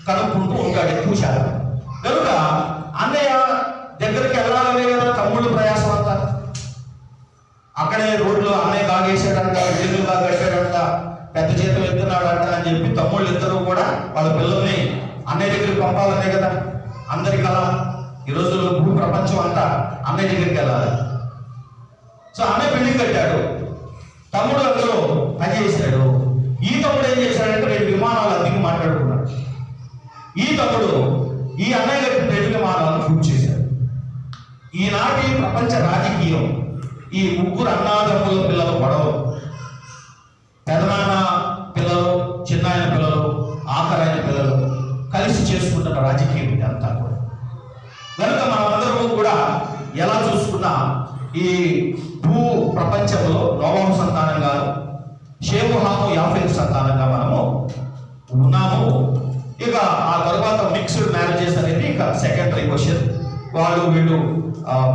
కనుక్కుంటూ ఉంటాడు ఎక్కువ శాతం. కనుక అన్నయ్య దగ్గరికి వెళ్ళాలనే కదా తమ్ముళ్ళు ప్రయాసం అంతా. అక్కడే రోడ్లు అన్నయ్య బాగేసాడంట, బిల్డింగ్లు బాగా కట్టాడంట, పెద్ద జీతం ఎత్తున్నాడంట అని చెప్పి తమ్ముళ్ళు ఇద్దరు కూడా వాళ్ళ పిల్లల్ని అన్నయ్య దగ్గరికి పంపాలనే కదా అందరి కళ. ఈ రోజుల్లో భూ ప్రపంచం అంతా అన్నయ్య దగ్గరికి వెళ్ళాలి. సో అన్నయ్య బిల్డింగ్ కట్టాడు, తమ్ముడు అందులో పనిచేశాడు. ఈ తమ్ముడు ఏం చేశాడంటే 2 విమానాలు అద్దెకి మాట్లాడుకున్నాడు. ఈ తమ్ముడు ఈ అన్నయ్య కట్టిన 2 విమానాలను బుక్ చేశాడు. ఈనాటి ప్రపంచ రాజకీయం ఈ ముగ్గురు అన్నాదమ్ముల పిల్లల గొడవ, పెదనాన్న పిల్లలు, చిన్నాయన పిల్లలు, ఆఖరాయన పిల్లలు కలిసి చేసుకుంటున్న రాజకీయం ఇదంతా కూడా. కనుక మనమందరము కూడా ఎలా చూసుకున్నా ఈ భూ ప్రపంచంలో నోవాహు సంతానంగా, షేము, హాము, యాఫెతు సంతానంగా మనము ఉన్నాము. ఇక ఆ తర్వాత మిక్స్డ్ మ్యారేజెస్ అనేది ఇక సెకండరీ క్వశ్చన్. వాళ్ళు వీళ్ళు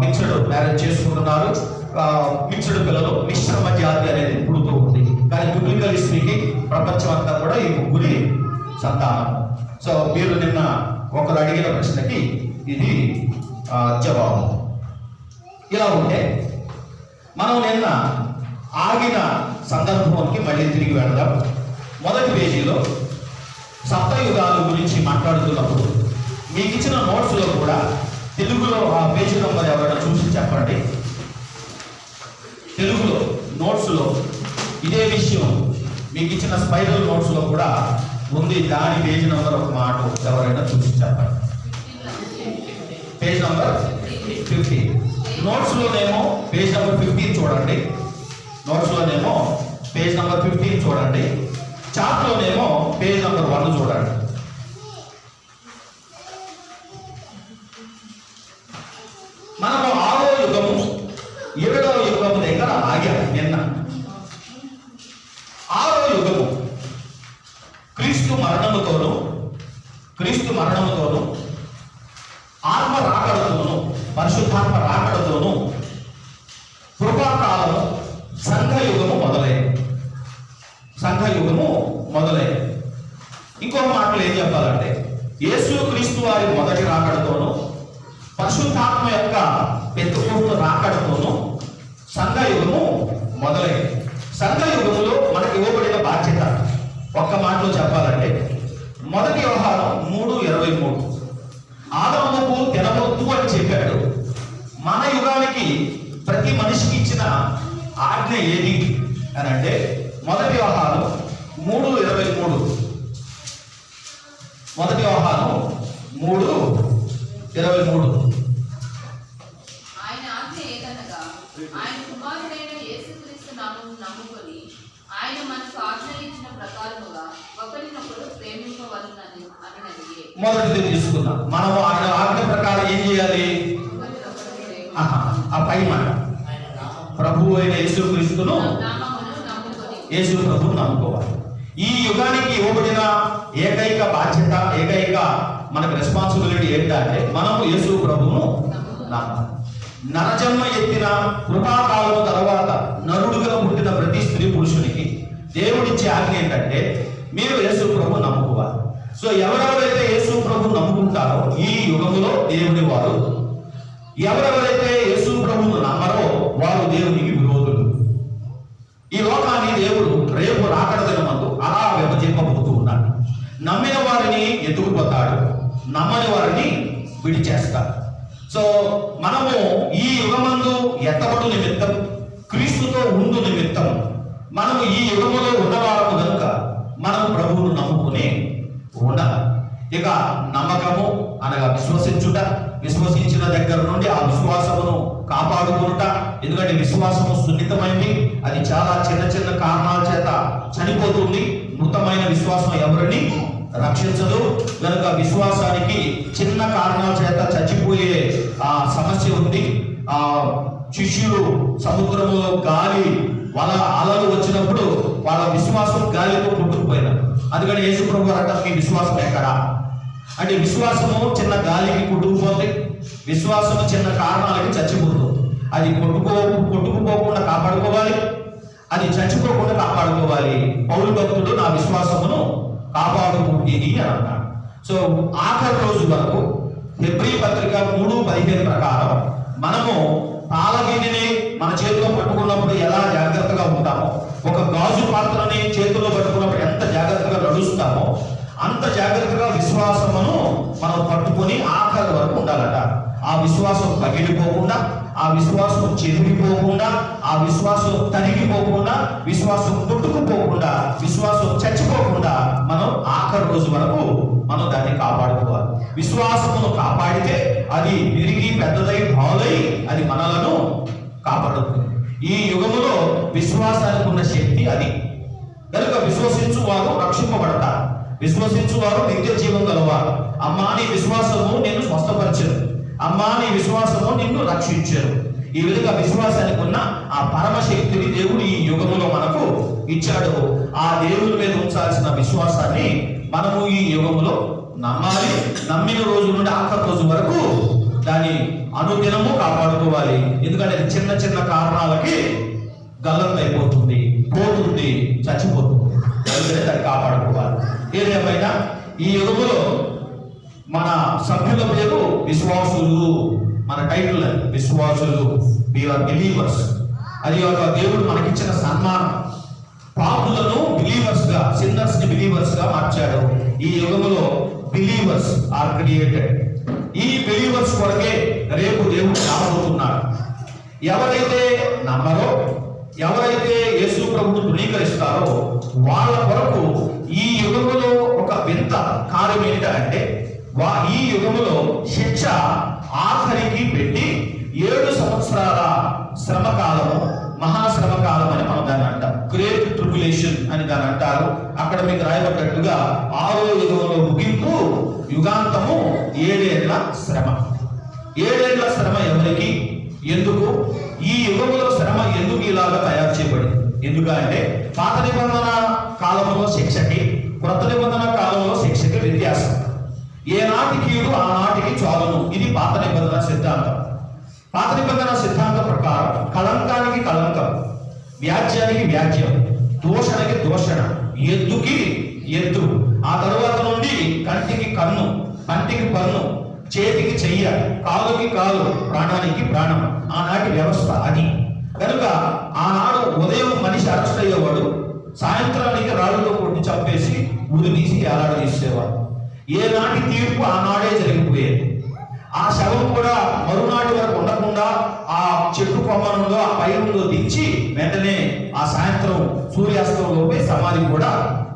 మిక్స్డ్ మ్యారేజ్ చేసుకుంటున్నారు. మిక్స్డ్ పిల్లలు, మిశ్రమ జాతి అనేది పుడుతూ ఉంది. కానీ బిబ్లికల్లీ స్పీకింగ్ ప్రపంచం అంతా కూడా ఈ ముగ్గురి సంతానం. సో మీరు నిన్న ఒకరు అడిగిన ప్రశ్నకి ఇది జవాబు. ఇలా ఉంటే మనం నిన్న ఆగిన సందర్భంకి మళ్ళీ తిరిగి వెళదాం. మొదటి పేజీలో సప్తయుగాల గురించి మాట్లాడుతున్నప్పుడు మీకు ఇచ్చిన నోట్స్లో కూడా తెలుగులో ఆ పేజీ నెంబర్ ఎవరైనా చూసి చెప్పండి. తెలుగులో నోట్స్లో ఇదే విషయం మీకు ఇచ్చిన స్పైరల్ నోట్స్లో కూడా ఉంది. దాని పేజీ నెంబర్ ఒక మాట ఎవరైనా చూసి చెప్పండి. Page number 50. నోట్స్లోనేమో పేజ్ నెంబర్ 15 చూడండి. నోట్స్లోనేమో పేజ్ నెంబర్ 15 చూడండి. చార్ట్లోనేమో పేజ్ నెంబర్ 1 చూడండి. మనము 6వ యుగము 7వ యుగము దగ్గర ఆగాము నిన్న. 6వ యుగము క్రీస్తు మరణముతోను ఆత్మ రాకడతోను పరిశుద్ధాత్మ రాకడతోను కృపాకాలము సంఘయుగము మొదలైంది. ఇంకొక మాటలు ఏం చెప్పాలంటే యేసు క్రీస్తు వారి మొదటి రాకడతోను పరిశుద్ధాత్మ యొక్క పెద్దకొస్తు రాకడతోను సంఘయుగము మొదలైంది. సంఘయుగములో మనకి ఇవ్వబడిన బాధ్యత ఒక్క మాటలో చెప్పాలంటే మొదటి వ్యవహారం 3:23 ఆదాముకు తినవద్దు అని చెప్పాడు. మన యుగానికి ప్రతి మనిషికి ఇచ్చిన ఆజ్ఞ ఏది అని అంటే మొదటి వ్యవహారం 3:23. మొదటి వ్యవహారం 3:23. ఆయన ఆజ్ఞ ఏదనగా ఆయన కుమారుడైన యేసుక్రీస్తు నామమును నమ్ముకొని ఆయన మనకు ఆజ్ఞ ఇచ్చిన ప్రకారముగా ఒకరినొకరు ప్రేమింపవలెనని అన్నది. మొదటిది తీసుకుందాం. మనము ఆయన ఆజ్ఞ ప్రకారం ఏం చేయాలి? ఆ పై మాట ప్రభు అయిన యేసు క్రీస్తును యేసు ప్రభువును నమ్ముకోవాలి. ఈ యుగానికి ఇవ్వబడిన ఏకైక బాధ్యత, ఏకైక మనకు రెస్పాన్సిబిలిటీ ఏంటంటే మనము యేసు ప్రభువును నమ్మాలి. నరజన్మ ఎత్తిన కృపాకాలము తర్వాత నరుడుగా పుట్టిన ప్రతి స్త్రీ పురుషునికి దేవుడిచ్చే ఆజ్ఞ ఏంటంటే మీరు యేసు ప్రభువును నమ్ముకోవాలి. సో ఎవరెవరైతే యేసు ప్రభువును నమ్ముకుంటారో ఈ యుగములో దేవుని వారు, ఎవరెవరైతే యేసు ప్రభువును నమ్మరో వారు దేవునికి విరోధులు. ఈ లోకాన్ని దేవుడు రేపు రాకడ దినమందు అలా విభజింపబోతూ ఉన్నాడు. నమ్మిన వారిని ఎత్తుకుపోతాడు, నమ్మని వారిని విడిచేస్తాడు. సో మనము ఈ యుగమందు ఎత్తబడు నిమిత్తం, క్రీస్తుతో ఉండు నిమిత్తం మనము ఈ యుగములో ఉన్నవారము కనుక మనము ప్రభువును నమ్ముకుని ఉండాలి. ఇక నమ్మకము అనగా విశ్వసించుట, విశ్వసించిన దగ్గర నుండి ఆ విశ్వాసమును కాపాడుకుంటా. ఎందుకంటే విశ్వాసము సున్నితమైంది, అది చాలా చిన్న చిన్న కారణాల చేత చనిపోతుంది. మృతమైన విశ్వాసం ఎవరిని రక్షించదు. కనుక విశ్వాసానికి చిన్న కారణాల చేత చచ్చిపోయే సమస్య ఉంది. శిష్యులు సముద్రంలో గాలి అలలు వచ్చినప్పుడు వాళ్ళ విశ్వాసం గాలితో కొట్టుకుపోయినారు. అందుకని యేసు ప్రభువు అంటారు, మీ విశ్వాసం ఎక్కడా అంటే విశ్వాసము చిన్న గాలికి కొట్టుకుపోతుంది, విశ్వాసము చిన్న కారణాలకి చచ్చిపోతుంది. అది కొట్టుకుపోకుండా కాపాడుకోవాలి, అది చచ్చిపోకుండా కాపాడుకోవాలి. పౌలు భక్తుడు నా విశ్వాసమును కాపాడుకుంటుంది అని అన్నాడు. సో ఆఖరి రోజు వరకు హెబ్రీ పత్రిక 3:15 ప్రకారం మనము పాలగిన్నెని మన చేతిలో పట్టుకున్నప్పుడు ఎలా జాగ్రత్తగా ఉంటామో, ఒక గాజు పాత్రని చేతిలో పట్టుకున్నప్పుడు ఎంత జాగ్రత్తగా నడుస్తామో అంత జాగ్రత్తగా విశ్వాసమును మనం పట్టుకొని ఆఖరి వరకు ఉండాలట. ఆ విశ్వాసం పగిలిపోకుండా, ఆ విశ్వాసం చెదిరిపోకుండా, ఆ విశ్వాసం తరిగిపోకుండా, విశ్వాసం కొట్టుకుపోకుండా, విశ్వాసం చచ్చిపోకుండా మనం ఆఖరి రోజు వరకు మనం దాన్ని కాపాడుకోవాలి. విశ్వాసమును కాపాడితే అది విరిగి పెద్దదై భావులై అది మనలను కాపాడుతుంది. ఈ యుగములో విశ్వాసానికి ఉన్న శక్తి అది. కనుక విశ్వసించువారు రక్షింపబడతారు, విశ్వసించువారు నిత్య జీవం గలవారు. అమ్మా నీ విశ్వాసము నిన్ను స్వస్థపరచరు, అమ్మా నీ విశ్వాసము నిన్ను రక్షించరు. ఈ విధంగా విశ్వాసానికి ఉన్న ఆ పరమశక్తిని దేవుడు ఈ యుగములో మనకు ఇచ్చాడు. ఆ దేవుని మీద ఉంచాల్సిన విశ్వాసాన్ని మనము ఈ యుగములో నమ్మాలి. నమ్మిన రోజు నుండి ఆఖరి రోజు వరకు దాన్ని అనుదినము కాపాడుకోవాలి. ఎందుకంటే అది చిన్న చిన్న కారణాలకి గల్లంతైపోతుంది, పోతుంది, చచ్చిపోతుంది. అందుకనే దాన్ని కాపాడుకోవాలి. ఏదేమైనా ఈ యుగములో మన సభ్యుల పేరు విశ్వాసులు, మన టైటిల్ అది విశ్వాసులు, వీఆర్ బిలీవర్స్. అది ఒక దేవుడు మనకిచ్చిన సన్మానం. పాపులను బిలీవర్స్ గా, సిన్నర్స్ ని బిలీవర్స్ గా మార్చాడు. ఈ యుగములో బిలీవర్స్ ఆర్ క్రియేటెడ్. ఈ బిలీవర్స్ కొరకే రేపు దేవుడు రాబోతున్నాడు. ఎవరైతే నమ్మరో, ఎవరైతే యేసు ప్రభువును ధృవీకరిస్తారో వాళ్ళ కొరకు ఈ యుగములో ఒక వింత కార్యం ఏంటంటే, ఈ యుగములో శిక్ష ఆఖరికి పెట్టి 7 సంవత్సరాల శ్రమకాలము, మహాశ్రమకాలం అని మనం దాన్ని అంటాం. గ్రేట్ ట్రిబ్యులేషన్ అని దాన్ని అంటారు. అక్కడ మీకు రాయబడ్డట్టుగా 6వ యుగంలో ముగింపు, యుగాంతము 7 ఏళ్ల శ్రమ. 7 ఏళ్ల శ్రమ ఎవరికి, ఎందుకు? ఈ యుగంలో శ్రమ ఎందుకు ఇలాగా తయారు చేయబడింది? ఎందుకంటే పాత నిబంధన కాలంలో శిక్షకి, క్రొత్త నిబంధన కాలంలో శిక్షకి వ్యత్యాసం. ఏనాటి కీడు ఆనాటికి చాలును, ఇది పాత నిబంధన సిద్ధాంతం. పాత నిబంధన సిద్ధాంతం ప్రకారం కళంకానికి కళంకం, వ్యాజ్యానికి వ్యాజ్యం, దూషణకి దూషణ, ఎద్దుకి ఎద్దు, ఆ తరువాత నుండి కంటికి కన్ను, పంటికి పన్ను, చేతికి చెయ్య, కాలుకి కాలు, ప్రాణానికి ప్రాణం. ఆనాటి వ్యవస్థ అది. కనుక ఆనాడు ఉదయం మనిషి అరెస్ట్ అయ్యేవాడు, సాయంత్రానికి రాళ్ళతో కొట్టి చంపేసి ఊరి తీసి ఏలాడ తీసేవాడు. ఏనాటి తీర్పు ఆనాడే జరిగిపోయేది. ఆ శవం కూడా మరునాటి వరకు ఉండకుండా ఆ చెట్టు కొమ్మనంలో, ఆ పైరులో దించి వెంటనే ఆ సాయంత్రం సూర్యాస్తంలోపే సమాధి కూడా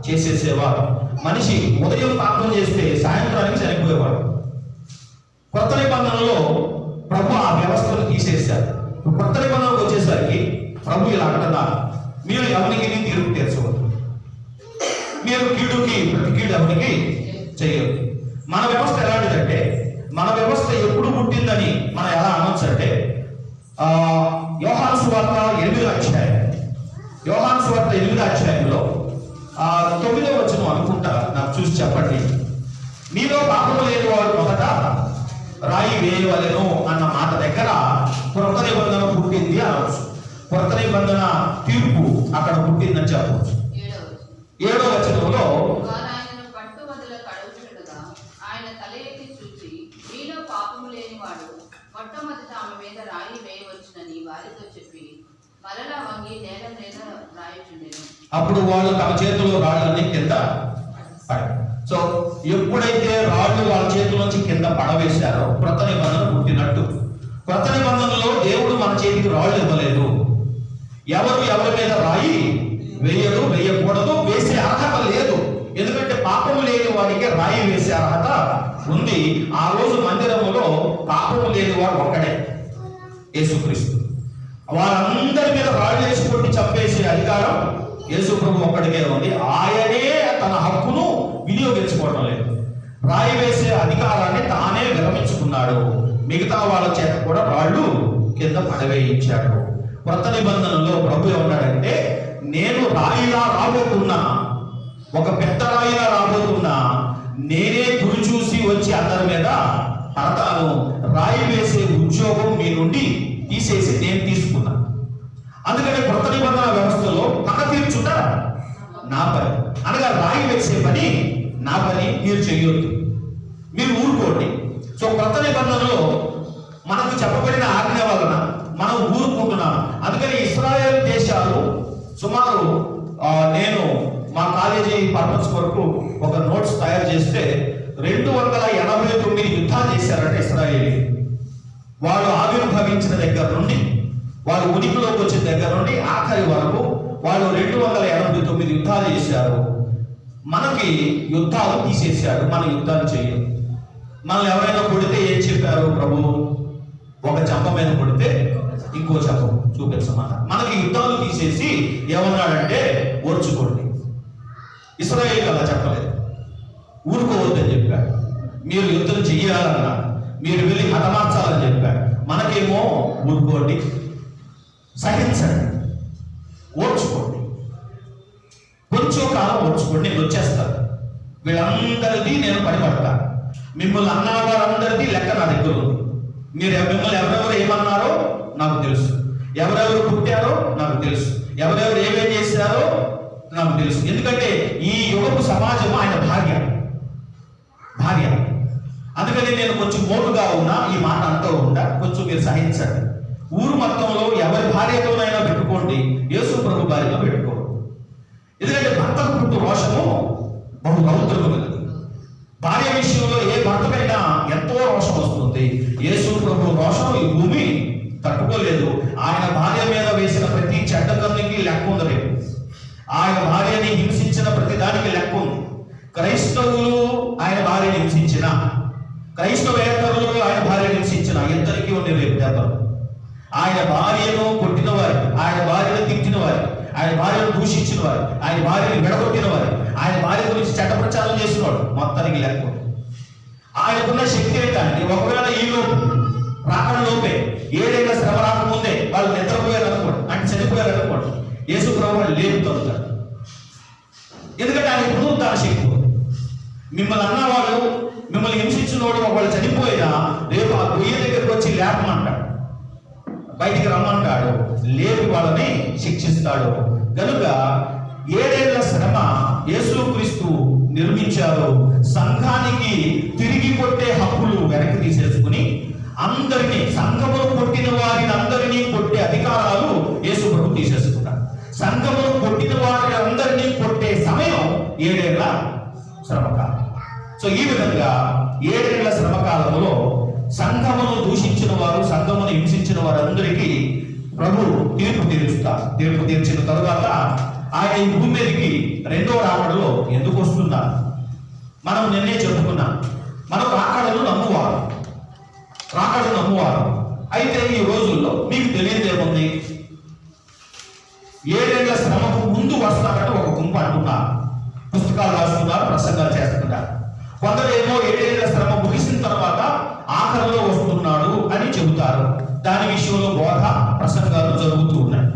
చేసేసేవారు. మనిషి ఉదయం పాపం చేస్తే సాయంత్రానికి చనిపోయేవాడు. కొత్త నిబంధనలో ప్రభు ఆ వ్యవస్థను తీసేశారు. కొత్త నిబంధనకు వచ్చేసరికి ప్రభు ఇలా అంటున్నారు, మీరు ఎవరికి తీర్పు తీర్చవద్దు, మీరు కీడుకి ప్రతి కీడు ఎవరికి చేయరు. మన వ్యవస్థ ఎలాంటిదంటే, మన వ్యవస్థ ఎప్పుడు పుట్టిందని మనం ఎలా అనొచ్చు అంటే, యోహాను సువార్త 8వ అధ్యాయం, యోహాను సువార్త 8వ అధ్యాయంలో 9వ వచనం అనుకుంటా, నాకు చూసి చెప్పండి. మీలో పాపము లేని వాడు మొదట రాయి వేయవలెను అన్న మాట దగ్గర కొత్త నిబంధన పుట్టింది అనవచ్చు. కొత్త నిబంధన తీర్పు అక్కడ పుట్టిందని చెప్పవచ్చు. 7వ వచనంలో మొట్టమొదట ఆమె మీద రాయి వేయవచ్చునని వారితో చెప్పి మరలా వంగి నేల మీద రాయిచుండెను. అప్పుడు వాళ్ళు తమ చేతిలో రాళ్ళని కింద పడారు. సో ఎప్పుడైతే రాళ్ళు వాళ్ళ చేతుల నుంచి కింద పడవేశారో క్రొత్త నిబంధన పుట్టినట్టు. క్రొత్త నిబంధనలో దేవుడు మన చేతికి రాళ్ళు ఇవ్వలేదు. ఎవరి మీద రాయి వేయడు, వేయకూడదు, వేసే అర్హత లేదు. ఎందుకంటే పాపము లేని వాడికి రాయి వేసే అర్హత ఉంది. ఆ రోజు మందిరములో పాపము లేని వాడు ఒక్కడే, యేసుక్రీస్తు. వారందరి మీద రాళ్ళు వేసి కొట్టి చంపేసే అధికారం యేసు ప్రభు ఒక్కడికే ఉంది. ఆయనే తన హక్కును వినియోగించుకోవడం లేదు. రాయి వేసే అధికారాన్ని తానే విరమించుకున్నాడు. మిగతా వాళ్ళ చేత కూడా రాళ్ళు కింద పడవేయించాడు. కొత్త నిబంధనలో ప్రభు ఏమన్నాడంటే, నేను రాయిలా రాబోతున్నా, ఒక పెద్ద రాయిలా రాబోతున్నా, నేనే గురి చూసి వచ్చి అందరి మీద పడతాను. రాయి వేసే ఉద్యోగం మీ నుండి తీసేసి నేను తీసుకున్నా. అందుకని కొత్త నిబంధన వ్యవస్థలో పగ తీర్చుట నా పని, అనగా రాయి వేసే పని నా పని, మీరు చెయ్యొద్దు, మీరు ఊరుకోండి. సో కొత్త నిబంధనలో మనకు చెప్పబడిన ఆజ్ఞ వలన మనం ఊరుకుంటున్నాం. అందుకని ఇశ్రాయేల్ దేశాలు సుమారు నేను మా కాలేజీ పర్పస్ కొరకు ఒక నోట్స్ తయారు చేస్తే 289 యుద్ధాలు చేశారంటే ఇశ్రాయేల్. వాళ్ళు ఆవిర్భవించిన దగ్గర నుండి, వాళ్ళు ఉనికిలోకి వచ్చిన దగ్గర నుండి ఆఖరి వరకు వాళ్ళు 289 యుద్ధాలు చేశారు. మనకి యుద్ధాలు తీసేశారు, మన యుద్ధాలు చేయరు. మనల్ని ఎవరైనా కొడితే ఏం చెప్పారు ప్రభు? ఒక చెంప మీద కొడితే ఇంకో చెంప చూపించమన్న. మనకి యుద్ధాలు తీసేసి ఏమన్నాడంటే ఓర్చుకోండి. ఇశ్రాయేలు అలా చెప్పలేదు, ఊరుకోవద్దని చెప్పాడు. మీరు యుద్ధం చెయ్యాలన్నా, మీరు వెళ్ళి హతమార్చాలని చెప్పాడు. మనకేమో ఊరుకోండి, సహించండి, ఓర్చుకోండి, కొంచెం కాలం ఓర్చుకోండి, నేను వచ్చేస్తాను, వీళ్ళందరిది నేను పడిపడతాను. మిమ్మల్ని అన్న వారందరిది లెక్క నా దగ్గర ఉంది. మిమ్మల్ని ఎవరెవరు ఏమన్నారో నాకు తెలుసు, ఎవరెవరు పుట్టారో నాకు తెలుసు, ఎవరెవరు ఏమేం చేశారో నాకు తెలుసు. ఎందుకంటే ఈ యుగపు సమాజం ఆయన భార్య. అందుకని నేను కొంచెం మోటుగా ఉన్నా ఈ మాట అంటూ ఉండా, కొంచెం మీరు సహించండి. ఊరు మొత్తంలో ఎవరి భార్యతోనైనా పెట్టుకోండి, యేసు ప్రభు భార్యతో పెట్టుకోండి. ఎందుకంటే భర్తకు పుట్టు రోషము బహు రౌద్రమైనది. భార్య విషయంలో ఏ భర్తకైనా ఎంతో రోషం వస్తుంది. యేసు ప్రభు రోషం ఈ భూమి తట్టుకోలేదు. ఆయన భార్య మీద వేసిన ప్రతి చెడ్డ కన్నుకి లెక్క ఉంది రేపు. ఆయన భార్యని హింసించిన ప్రతి దానికి లెక్క ఉంది. క్రైస్తవులు ఆయన భార్యని హింసించిన, క్రైస్తవేతరులు ఆయన భార్యని హింసించిన, ఇద్దరికి ఉండే రేపు దెబ్బలు. ఆయన భార్యను కొట్టిన వారు, ఆయన భార్యను తిట్టిన వారు, ఆయన భార్యను దూషించిన వారు, ఆయన భార్యను విడగొట్టిన వారు, ఆయన భార్య గురించి చెడ్డ ప్రచారం చేసిన వాడు మొత్తానికి లెక్క. ఆయనకున్న శక్తి ఏంటంటే, ఒకవేళ ఈ లోపు రాకడ లోపే 7 ఏళ్ల శ్రమ రాకముందే వాళ్ళు నిద్రపోయారు అనుకోండి, అంటే చనిపోయారు అనుకోండి, యేసు ప్రభు వాళ్ళు లేపుతారు. ఎందుకంటే ఆయన పునరుద్ధరణ శక్తి. మిమ్మల్ని అన్నవాళ్ళు, మిమ్మల్ని హింసించిన వాడు ఒకళ్ళు చనిపోయినా రేపు ఆ గొయ్య దగ్గరికి వచ్చి లేపమంటాడు, బయటికి రమ్మంటాడు, లేపి వాళ్ళని శిక్షిస్తాడు. కనుక 7 ఏళ్ల శ్రమ యేసుక్రీస్తు నిర్మించారు. సంఘానికి తిరిగి కొట్టే హక్కులు వెనక్కి తీసేసుకుని అందరినీ, సంఘమును కొట్టిన వారిని అందరినీ కొట్టే అధికారాలు యేసు ప్రభు తీసేసుకున్నారు. సంఘమును కొట్టిన వారిని అందరినీ కొట్టే సమయం 7 ఏళ్ల శ్రమకాలం. సో ఈ విధంగా 7 ఏళ్ల శ్రమకాలంలో సంఘమును దూషించిన వారు, సంఘమును హింసించిన వారందరికీ ప్రభు తీర్పు తీర్చిన తరువాత ఆయన ఈ భూమి మీదకి 2వ రాకడలో ఎందుకు వస్తున్నారు? మనం నిన్నే చెప్పుకున్నాం, మనం రాకడను నమ్మువారు. అయితే ఈ రోజుల్లో మీకు తెలియదేముంది, 7 ఏళ్ల శ్రమకు ముందు వస్తారని ఒక గుంపు అంటున్నారు, పుస్తకాలు రాస్తున్నారు, ప్రసంగాలు చేస్తున్నారు. కొందరేమో 7 ఏళ్ల శ్రమ ముగిసిన తర్వాత ఆఖరిలో వస్తున్నాడు అని చెబుతారు. దాని విషయంలో బోధ ప్రసంగాలు జరుగుతూ ఉన్నాయి.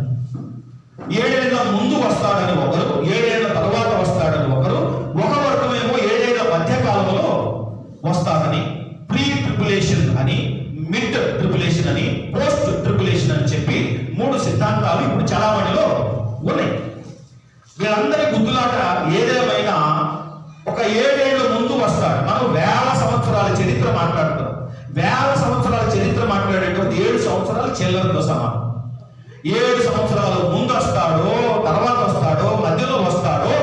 7 ఏళ్ల ముందు వస్తాడని ఒకరు, 7 ఏళ్ల తర్వాత వస్తాడని ఒకరు, ఒక వర్గమేమో 7 ఏళ్ల మధ్య కాలంలో వస్తాడని, ప్రీ ట్రిబులేషన్ అని, మిడ్ ట్రిబులేషన్ అని, పోస్ట్ ట్రిబులేషన్ అని చెప్పి 3 సిద్ధాంతాలు ఇప్పుడు చలామణిలో ఉన్నాయి. వీళ్ళందరి గుద్దులాట ఏదేమైనా ఒక 7 ఏళ్ల ముందు వస్తాడు. మనం 1000 సంవత్సరాల చరిత్ర మాట్లాడుతున్నాం. 1000 సంవత్సరాల చరిత్ర మాట్లాడేటప్పుడు 7 సంవత్సరాలు చిల్లరతో సమానం. 7 సంవత్సరాల ముందు వస్తాడో, తర్వాత వస్తాడో, మధ్యలో వస్తాడో,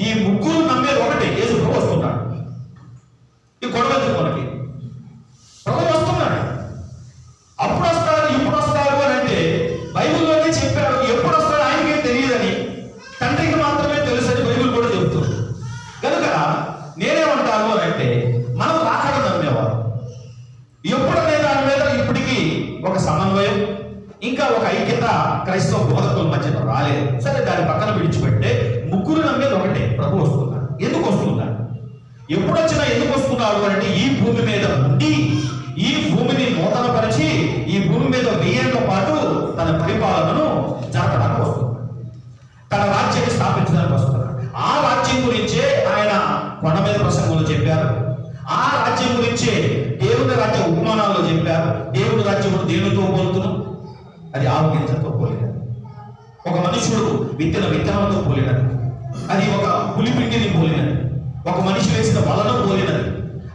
ఈ ముగ్గురు నమ్మేది ఒకటే, యేసు ప్రభు వస్తున్నాడు. ఈ గొడవ మనకి ప్రభు వస్తున్నాడు. అప్పుడు వస్తాడు, ఇప్పుడు వస్తాడు అని అంటే బైబిల్లోనే చెప్పాడు. ఎప్పుడు వస్తాడు ఆయనకే తెలియదని, తండ్రికి మాత్రమే తెలుసని బైబిల్ కూడా చెబుతుంది. కనుక ఒక సమన్వయం, ఇంకా ఒక ఐక్యత క్రైస్తవ బోధకుల మధ్యన రాలేదు. సరే, దాని పక్కన విడిచిపెట్టే ముగ్గురు నమ్మేది ఒకటే, ప్రభు వస్తున్నాడు. ఎందుకు వస్తున్నాడు? ఎప్పుడు వచ్చినా ఎందుకు వస్తున్నాడు అంటే ఈ భూమి మీద ఉండి ఈ భూమిని నూతనపరిచి ఈ భూమి మీద 1000 ఏళ్ల పాటు తన పరిపాలనను జరపడానికి వస్తున్నాడు. తన రాజ్యాన్ని స్థాపించడానికి వస్తున్నాడు. ఆ రాజ్యం గురించే ఆయన కొండ మీద ప్రసంగంలో చెప్పారు. ఆ రాజ్యం గురించే దేవుని రాజ్య ఉపమానాల్లో చెప్పారు. దేవుని రాజ్యము దేనితో పోలుతున్నాం? అది ఆరోగ్యంతో పోలినది. ఒక మనుషుడు విత్తన విత్తనంతో పోలినది. అది ఒక పులిపిండిని పోలినది. ఒక మనిషి వేసిన వలను పోలినది.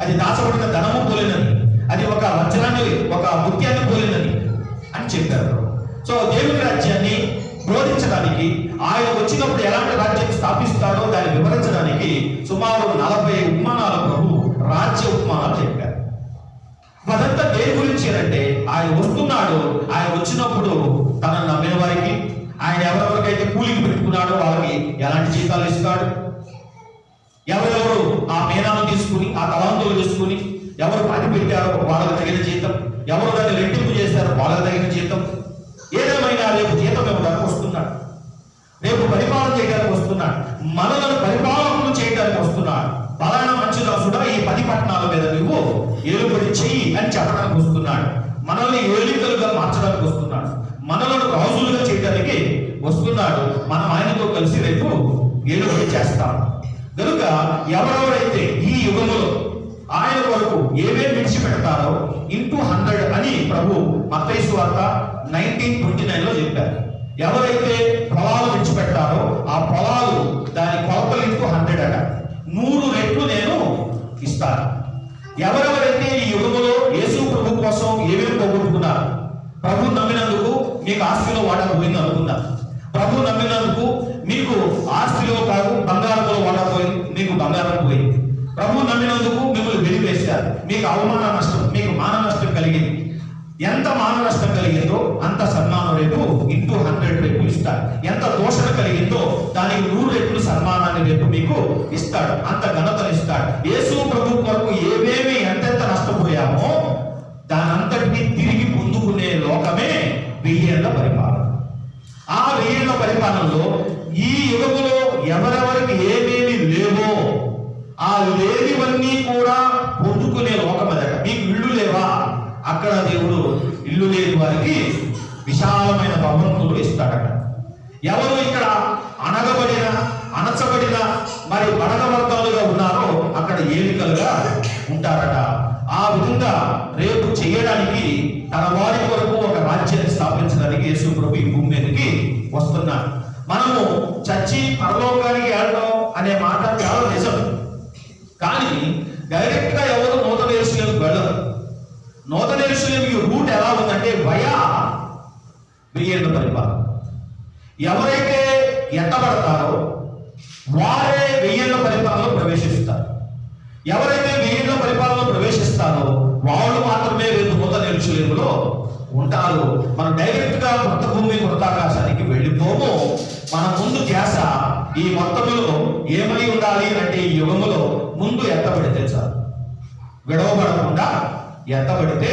అది దాచబడిన ధనము పోలినది. అది ఒక వజ్రాన్ని, ఒక ముత్యాన్ని పోలినది అని చెప్పారు. సో దేవుని రాజ్యాన్ని బోధించడానికి, ఆయన వచ్చినప్పుడు ఎలాంటి రాజ్యాన్ని స్థాపిస్తాడో దాన్ని వివరించడానికి సుమారు 40 ఉపమానాలు ప్రభు రాజ్య ఉపమానాలు చెప్పారు. అదంతా దేని గురించి అంటే ఆయన వస్తున్నాడు. ఆయన వచ్చినప్పుడు తనను నమ్మిన వారికి, ఆయన ఎవరెవరికైతే కూలికి పెట్టుకున్నాడో వాళ్ళకి ఎలాంటి జీతాలు ఇస్తాడు, ఎవరెవరు ఆ మేనాను తీసుకుని ఆ తలాంతులు తీసుకుని ఎవరు పని పెట్టారో వాళ్ళకి తగిన జీతం, ఎవరు దాన్ని రెట్టింపు చేశారో వాళ్ళకి తగిన జీతం, ఏదేమైనా రేపు జీతం ఇవ్వడానికి వస్తున్నాడు. రేపు పరిపాలన చేయడానికి వస్తున్నాడు. మనలను పరిపాలనలు చేయడానికి వస్తున్నాడు. బలానా మంచి దాసుడా, ఈ 10 పట్టణాల మీద నువ్వు ఏలుబడి చెయ్యి అని చెప్పడానికి వస్తున్నాడు. మనల్ని ఏలికలుగా మార్చడానికి వస్తున్నాడు. మనలను రాజులుగా చేయడానికి వస్తున్నాడు. మనం ఆయనతో కలిసి రేపు ఏలుబడి చేస్తాం. కనుక ఎవరెవరైతే ఈ యుగములో ఆయన కొరకు ఏమేమి విడిచిపెడతారో ఇంటూ 100 అని ప్రభు మత్తయి సువార్త 19:29లో చెప్పారు. ఎవరైతే పొలాలు విడిచిపెడతారో ఆ పొలాలు దాని కొలతలు ఇంటూ 100 అట, 100 రెట్లు నేను ఇస్తాను. ఎవరెవరైతే ఈ యుగములో యేసు ప్రభు కోసం ఏమేమి పోగొట్టుకున్నారు, ప్రభు నమ్మినందుకు మీకు ఆస్తిలో వాటా పోయింది అనుకున్నారు. ప్రభు నమ్మినందుకు మీకు ఆస్తిలో కాదు బంగారంలో వాటా పోయింది, మీకు బంగారం పోయింది. ప్రభు నమ్మినందుకు మిమ్మల్ని వెలివేశారు, మీకు అవమాన నష్టం, మీకు మాన నష్టం కలిగింది. ఎంత మాన నష్టం కలిగిందో అంత సన్మానం రేపు ఇంటూ 100 రెట్లు ఇస్తాడు. ఎంత దోషణ కలిగిందో దానికి 100 రెట్లు సన్మానాన్ని రేపు మీకు ఇస్తాడు. అంత ఘనతను ఇస్తాడు. యేసు ప్రభు కొరకు ఏమేమి ఎంతెంత నష్టపోయామో దానంతటినీ తిరిగి పొందుకునే లోకమే 1000 ఏళ్ల పరిపాలన. ఆ 1000 ఏళ్ల పరిపాలనలో ఈ యుగములో ఎవరెవరికి ఏమేమి లేవో ఆ లేనివన్నీ కూడా పొందుకునే లోకం అదట. మీకు ఇళ్ళు లేవా? అక్కడ దేవుడు ఇల్లు లేని వారికి విశాలమైన భవంతులు ఇస్తాడట. ఎవరు ఇక్కడ అనగబడిన, అణచబడిన, మరి బడగ వర్గాలుగా ఉన్నారో అక్కడ ఏలికలుగా ఉంటారట. ఆ విధంగా రేపు చేయడానికి తన వారి కొరకు ఒక రాజ్యాన్ని స్థాపించడానికి యేసు ప్రభు ఈ భూమి మీదకి వస్తున్నాడు. మనము చచ్చి పరలోకానికి వెళ్ళడం అనే మాట చాలా నిజం. కానీ డైరెక్ట్ గా ఎవరు నూతన యెరూషలేముకు వెళ్ళరు. నూతన యెరూషలేముకి రూట్ ఎలా ఉందంటే వయా 1000 ఏళ్ల పరిపాలన. ఎవరైతే ఎత్తబడతారో వారే 1000 ఏళ్ల పరిపాలనలో ప్రవేశిస్తారు. ఎవరైతే 1000 ఏళ్ల పరిపాలనలో ప్రవేశిస్తారో వాళ్ళు మాత్రమే రేపు నూతన యెరూషలేములో ఉంటారు. మనం డైరెక్ట్ గా కొత్త భూమి కొత్త ఆకాశానికి వెళ్ళిపోము. మన ముందు ధ్యాస ఈ మొత్తములో ఏమై ఉండాలి అంటే ఈ యుగములో ముందు ఎత్తబడితే చాలు, విడవబడకుండా ఎత్తబడితే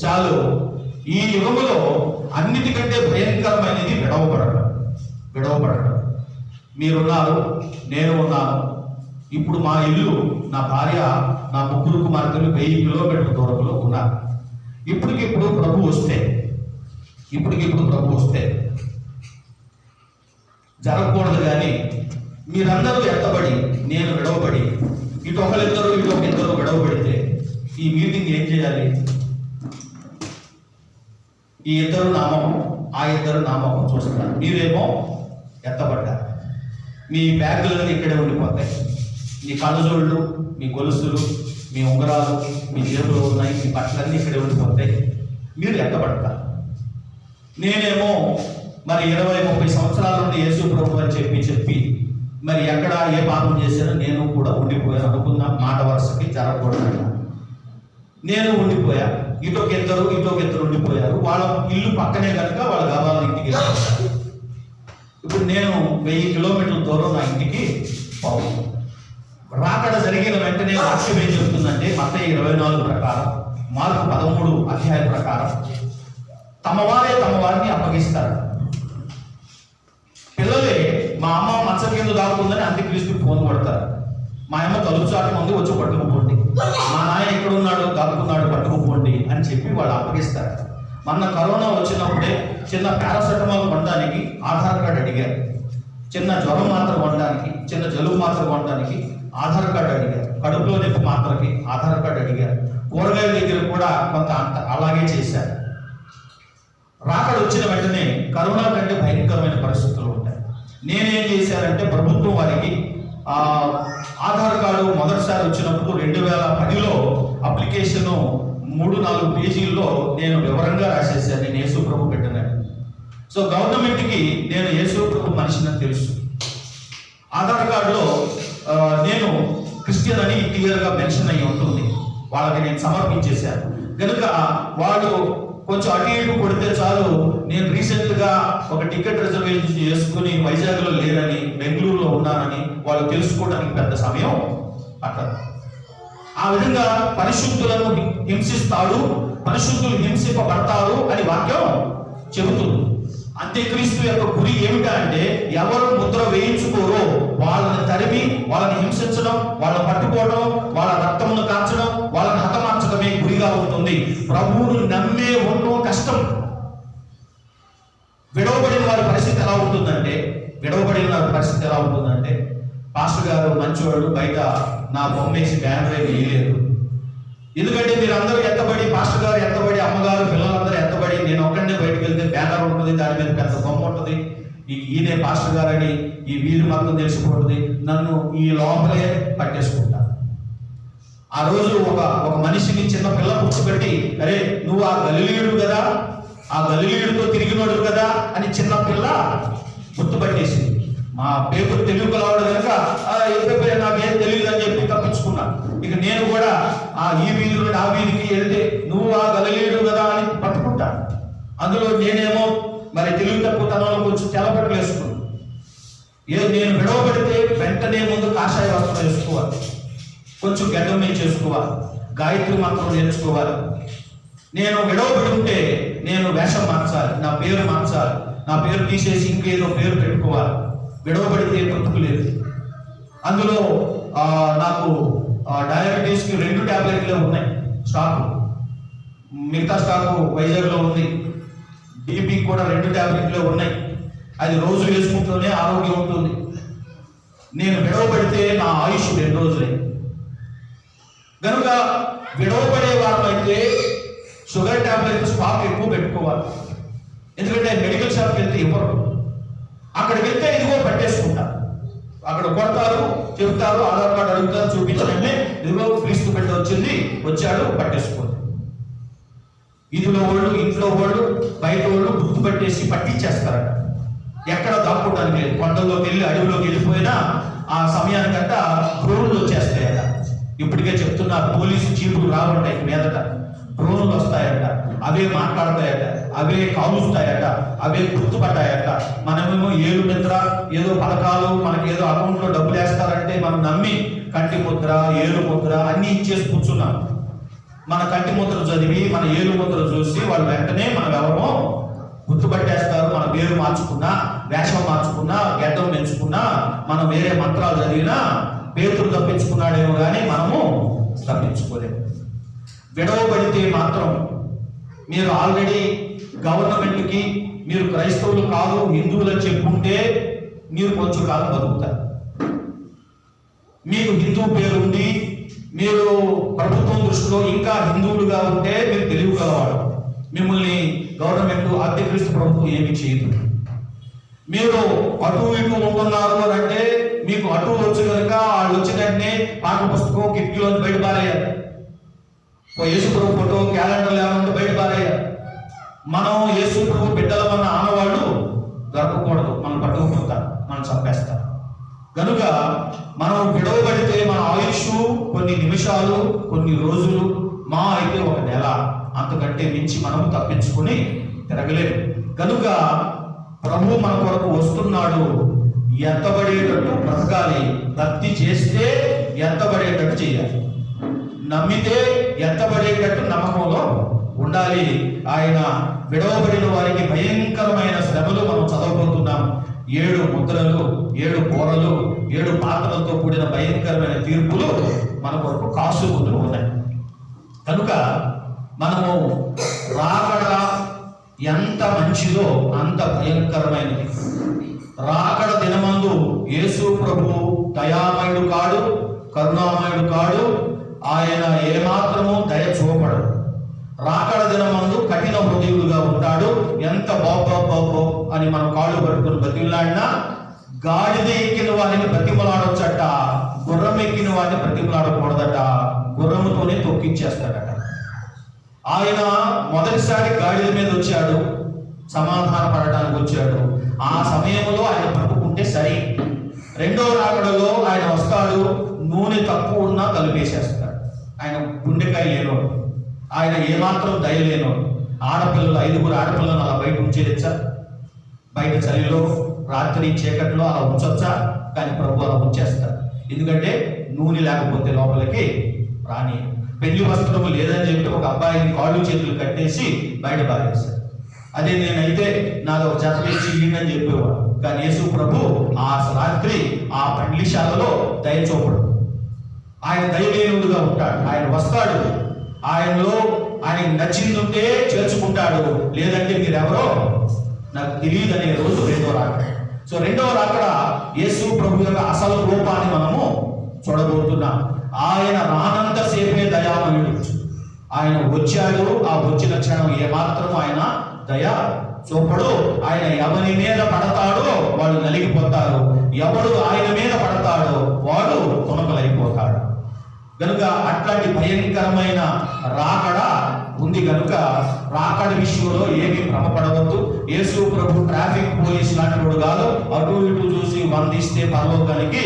చాలు. ఈ యుగములో అన్నిటికంటే భయంకరమైనది విడవబడటం. మీరున్నారు, నేను ఉన్నాను. ఇప్పుడు మా ఇల్లు, నా భార్య, నా 3 కుమార్తెలు 1000 కిలోమీటర్ల దూరంలో ఉన్నారు. ఇప్పటికిప్పుడు ప్రభు వస్తే జరగకూడదు. కానీ మీరందరూ ఎత్తబడి నేను విడవబడి ఇటు ఒకరిద్దరు విడవబడితే ఈ మీటింగ్ ఏం చేయాలి? ఈ ఇద్దరు నామము ఆ ఇద్దరు నామము చూస్తారు. మీరేమో ఎత్తబడ్డారు. మీ బ్యాగులన్నీ ఇక్కడే ఉండిపోతాయి. మీ కళ్ళజోళ్ళు, మీ గొలుసులు, మీ ఉంగరాలు మీ జేబులో ఉన్నాయి. మీ బట్టలన్నీ ఇక్కడే ఉండిపోతాయి. మీరు ఎత్తబడతారు. నేనేమో మరి 20-30 సంవత్సరాల నుండి యేసు ప్రభు అని చెప్పి మరి ఎక్కడ ఏ పాపం చేశానో నేను కూడా ఉండిపోయాను. అనుకున్న మాట వరుసకి జరగకూడదు. నేను ఉండిపోయా. ఇటొక ఇద్దరు ఉండిపోయారు. వాళ్ళ ఇల్లు పక్కనే కనుక వాళ్ళు కావాలి ఇంటికి వెళ్ళారు. ఇప్పుడు నేను 1000 కిలోమీటర్ల దూరం నా ఇంటికి పోవు. రాకడ జరిగిన వెంటనే వాక్యం ఏం చెప్తుందంటే మత్తయి 24 ప్రకారం, మార్కు 13 అధ్యాయం ప్రకారం తమ వారిని అప్పగిస్తారు. పిల్లలే మా అమ్మ మంచం కింద దాక్కుందని అంత్యక్రీస్తుకి ఫోన్ కొడతారు. మా అమ్మ తలుపు చాటు ముందు వచ్చి పట్టుకుపోండి, మా నాయన ఎక్కడ ఉన్నాడు దాక్కున్నాడు పట్టుకుపోండి అని చెప్పి వాళ్ళు అప్పగిస్తారు. మొన్న కరోనా వచ్చినప్పుడే చిన్న పారాసెటమాల్ కొనడానికి ఆధార్ కార్డు అడిగారు, చిన్న జ్వరం మాత్ర కొనడానికి, చిన్న జలుబు మాత్ర కొనడానికి ఆధార్ కార్డు అడిగారు, కడుపులో నొప్పి మాత్రకి ఆధార్ కార్డు అడిగారు. కూరగాయల దగ్గర కూడా కొంత అలాగే చేశారు. రాకడ వచ్చిన వెంటనే కరోనా కంటే భయంకరమైన పరిస్థితులు ఉంటాయి. నేనేం చేశానంటే ప్రభుత్వం వారికి ఆధార్ కార్డు మొదటిసారి వచ్చినప్పుడు 2010లో అప్లికేషన్ 3-4 పేజీల్లో నేను వివరంగా రాసేసాను. నేను యేసు ప్రభు పెట్టినాను. సో గవర్నమెంట్కి నేను యేసు ప్రభు మనిషిని తెలుసు. ఆధార్ కార్డులో నేను క్రిస్టియన్ అని క్లియర్గా మెన్షన్ అయ్యి ఉంటుంది. వాళ్ళకి నేను సమర్పించేశాను కనుక వాళ్ళు కొంచెం అటు ఇటు కొడితే చాలు, నేను రీసెంట్గా ఒక టికెట్ రిజర్వేషన్ చేసుకుని వైజాగ్లో లేరని బెంగళూరులో ఉన్నానని వాళ్ళు తెలుసుకోవడానికి పెద్ద సమయం పట్టదు. ఆ విధంగా పరిశుద్ధులను హింసిస్తాడు, పరిశుద్ధులు హింసింపబడతారు అని వాక్యం చెబుతుంది. అంత్యక్రీస్తు యొక్క గురి ఏమిటంటే ఎవరు ముద్ర వేయించుకోరో వాళ్ళని తరిమి, వాళ్ళని హింసించడం, వాళ్ళని పట్టుకోవడం, వాళ్ళ రక్తమును కాల్చడం, వాళ్ళని హతమార్చడమే గురిగా ఉంటుంది. ప్రభువును నమ్మే ఉండడం కష్టం. విడవబడిన వారి పరిస్థితి ఎలా ఉంటుందంటే పాస్టర్ గారు మంచివాడు, బయట నా బొమ్మేసి బ్యానర్ వేయలేదు. ఎందుకంటే మీరు అందరూ ఎత్తబడి, పాస్టర్ గారు ఎత్తబడి, అమ్మగారు పిల్లలందరూ ఎత్తబడి, నేను ఒక్కడే బయటకు వెళ్తే బ్యానర్ ఉంటుంది, దాని మీద పెద్ద బొమ్మ ఉంటుంది, ఈయనే పాస్టర్ గారు అని ఈ వీధి మొత్తం తెలిసిపోతుంది. నన్ను ఈ లోపలే పట్టేసుకుంటా. ఆ రోజు ఒక మనిషిని చిన్న పిల్ల కూర్చోబెట్టి, అరే నువ్వు ఆ గలిలీయుడు కదా, ఆ గలిలీయుడితో తిరిగినోడు కదా అని చిన్న పిల్ల గుర్తుపట్టేసింది. మా పేపర్ తెలుగు కలవాడు కనుక నాకేం తెలియదు అని చెప్పి తప్పించుకున్నా. ఇక నేను కూడా ఈ వీధి నుండి ఆ వీధికి వెళ్తే నువ్వు ఆ గలిలీయుడు కదా అని పట్టుకుంటా. అందులో నేనేమో మరి తెలుగు తక్కువతనంలో కొంచెం తెల్లబట్టలు వేసుకున్నాను. నేను విడవబడితే వెంటనే ముందు కాషాయ వస్త్రం వేసుకోవాలి, కొంచెం గడ్డం మీద చేసుకోవాలి, గాయత్రి మంత్రం నేర్చుకోవాలి. నేను విడవబడి ఉంటే నేను వేషం మార్చాలి, నా పేరు మార్చాలి, నా పేరు తీసేసి ఇంకేదో పేరు పెట్టుకోవాలి. విడవబడితే బ్రతుకు లేదు. అందులో నాకు డయాబెటీస్కి 2 టాబ్లెట్లే ఉన్నాయి స్టాకు, మిగతా స్టాకు వైజాగ్లో ఉంది. బీపీకి కూడా 2 టాబ్లెట్లే ఉన్నాయి. అది రోజు వేసుకుంటూనే ఆరోగ్యం ఉంటుంది. నేను విడవబడితే నా ఆయుష్ 2 రోజులే. కనుక విడవబడే వారమైతే షుగర్ టాబ్లెట్ స్టాక్ ఎక్కువ పెట్టుకోవాలి. ఎందుకంటే మెడికల్ షాప్కి వెళ్తే ఇవ్వరు. అక్కడికి వెళ్తే ఇదిగో పట్టేసుకుంటా, అక్కడ కొడతారు, చెబుతారు, ఆధార్ కార్డు అడుగుతారు, చూపించడమే ఇదిగో క్రీస్తు బిడ్డ వచ్చాడు పట్టేసుకోండి. ఇదిలో వాళ్ళు, ఇంట్లో వాళ్ళు, బయట వాళ్ళు గుర్తుపట్టేసి పట్టించేస్తారట. ఎక్కడ దాక్కోవడానికి లేదు. కొండల్లోకి వెళ్ళి అడవిలోకి వెళ్ళిపోయినా ఆ సమయానికంట డ్రోన్లు వచ్చేస్తాయట. ఇప్పటికే చెప్తున్నారు, పోలీసు జీపులు రావంటాయి మీదట, డ్రోన్లు వస్తాయట, అవే మాట్లాడతాయట, అవే కాలుస్తాయట, అవే గుర్తుపట్టాయట. మనమేమో ఏలు ముద్ర ఏదో పథకాలు, మనకి ఏదో అకౌంట్లో డబ్బులు వేస్తారంటే మనం నమ్మి కంటి ముద్ర, ఏలు ముద్ర అన్ని ఇచ్చేసి కూర్చున్నాం. మన కంటి ముద్ర చదివి, మన ఏలు ముద్ర చూసి వాళ్ళు వెంటనే మనం ఎవరో గుర్తుపట్టేస్తారు. మన పేరు మార్చుకున్నా, వేషం మార్చుకున్నా, గడ్డం పెంచుకున్నా, మనం వేరే మంత్రాలు చదివినా పేతురు తప్పించుకున్నాడేమో కానీ మనము తప్పించుకోలేము. విడవబడితే మాత్రం మీరు ఆల్రెడీ గవర్నమెంట్కి మీరు క్రైస్తవులు కాదు హిందువులని చెప్పుకుంటే మీరు కొంచెం కాలం బతుకుతారు. మీకు హిందూ పేరుండి మీరు ప్రభుత్వం దృష్టిలో ఇంకా హిందువులుగా ఉంటే మీరు తెలియగలవాడు. మిమ్మల్ని గవర్నమెంట్ అంత్యక్రీస్తు ప్రభుత్వం ఏమి చేయదు. మీరు అటు ఇటు ఉంటున్నారు అని అంటే మీకు అటు వచ్చు కనుక వాళ్ళు వచ్చినట్టే పాఠ్య పుస్తకం కిటికీలో బయట పారేయాలి. యేసు ప్రభు ఫోటో క్యాలెండర్లు ఏమంటే బయట పారేయాలి. మనం యేసు ప్రభు బిడ్డలమన్న ఆనవాళ్ళు దొరకకూడదు. మనం పట్టుకుపోతారు, మనం చంపేస్తారు. కనుక మనం విడవబడితే మన ఆయుష్ కొన్ని నిమిషాలు, కొన్ని రోజులు, మా అయితే 1 నెల, అంతకంటే మించి మనం తప్పించుకొని తిరగలేము. కనుక ప్రభు మన కొరకు వస్తున్నాడు. ఎత్తబడేటట్టు బ్రతకాలి. భక్తి చేస్తే ఎత్తబడేటట్టు చేయాలి. నమ్మితే ఎత్తబడేటట్టు నమ్మకంలో ఉండాలి. ఆయన విడవబడిన వారికి భయంకరమైన శ్రమలు మనం చదవబోతున్నాం. 7 ముద్రలు, 7 కూరలు, 7 పాత్రలతో కూడిన భయంకరమైన తీర్పులు మన కొరకు కాసుకుంటూ ఉన్నాయి. కనుక మనము రాకడ ఎంత మంచిదో అంత భయంకరమైనది. రాకడ దినమందు యేసు ప్రభువు దయామయుడు కాడు, కరుణామయుడు కాడు. ఆయన ఏమాత్రము దయ చూపడు. రాకడ దినమందు కఠిన హృదయుడుగా ఉంటాడు. ఎంత బాబో అని మనం కాళ్ళు పట్టుకుని బతిమలాడినా గాడిద ఎక్కిన వారిని బ్రతిమలాడొచ్చట, గుర్రం ఎక్కిన వారిని బ్రతిమలాడకూడదట. గుర్రముతోనే తొక్కిచ్చేస్తాడట. ఆయన మొదటిసారి గాడిద మీద వచ్చాడు, సమాధాన పడటానికి వచ్చాడు. ఆ సమయంలో ఆయన పట్టుకుంటే సరి. రెండో రాకడలో ఆయన వస్తాడు, నూనె తక్కువ ఉన్నా కలిపేసేస్తాడు. ఆయన గుండెకాయ లేనోడు, ఆయన ఏమాత్రం దయ లేనోడు. ఆడపిల్లలు 5 ఆడపిల్లలను అలా బయట ఉంచేయచ్చా? బయట చలిలో రాత్రి చీకట్లో అలా ఉంచొచ్చా? కానీ ప్రభు అలా ఉంచేస్తాడు. ఎందుకంటే నూనె లేకపోతే లోపలికి రాని. పెళ్లి వస్త్రము లేదని చెప్పి ఒక అబ్బాయిని కాళ్ళు చేతులు కట్టేసి బయట పారేశాడు. అదే నేనైతే నాది ఒక జత వేసి ఇయ్యండి చెప్పేవాడు. కానీ యేసు ప్రభు ఆ రాత్రి ఆ పండ్లిశాలలో దయ చూపడు. ఆయన దయలేనుడుగా ఉంటాడు. ఆయన వస్తాడు, ఆయనలో ఆయనకు నచ్చిందుంటే చేర్చుకుంటాడు, లేదంటే మీరెవరో నాకు తెలియదు అనే రోజు రెండో రాకడ. సో రెండో రాకడ యేసు ప్రభు యొక్క అసలు రూపాన్ని మనము చూడబోతున్నాం. ఆయన రానంతసేపే దయామయుడు. ఆయన వచ్చాడు, ఆ వచ్చిన క్షణం ఏమాత్రం ఆయన దయ చూపడు. ఆయన ఎవరి మీద పడతాడో వాళ్ళు నలిగిపోతారు, ఎవడు ఆయన మీద పడతాడో వాడు కొనకలైపోతాడు. కనుక అట్లాంటి భయంకరమైన రాకడ ఉంది. కనుక రాకడ విషయంలో ఏమీ భ్రమపడవద్దు. యేసు ప్రభు ట్రాఫిక్ పోలీస్ లాంటి వాడు కాదు. అటు ఇటు చూసి వందిస్తే పరలోకానికి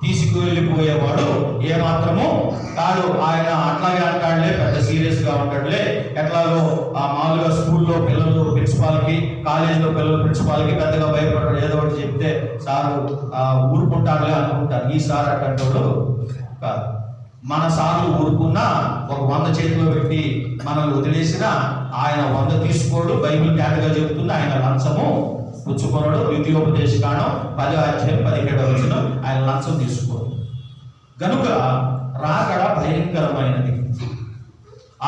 తీసుకువెళ్ళిపోయేవాడు ఏమాత్రము కాదు. ఆయన అట్లాగే అంటాడులే, పెద్ద సీరియస్ గా ఉంటాడులే. ఎట్లాగో మామూలుగా స్కూల్లో పిల్లలు ప్రిన్సిపాల్కి, కాలేజీలో పిల్లలు ప్రిన్సిపాల్కి పెద్దగా భయపడతాడు. ఏదో ఒకటి చెప్తే సారు ఊరుకుంటాడులే అనుకుంటారు. ఈ సార్ అట్లాంటి కాదు. మన సార్లు ఊరుకున్నా ఒక 100 చేతిలో పెట్టి మనల్ని వదిలేసినా ఆయన 100 తీసుకోడు. బైబిల్ క్యాటగా చెబుతుంది ఆయన లంచము పుచ్చుకొనడు. ద్వితీయోపదేశకాండం 10:17 ఆయన లంచం తీసుకోడు. కనుక రాకడ భయంకరమైనది.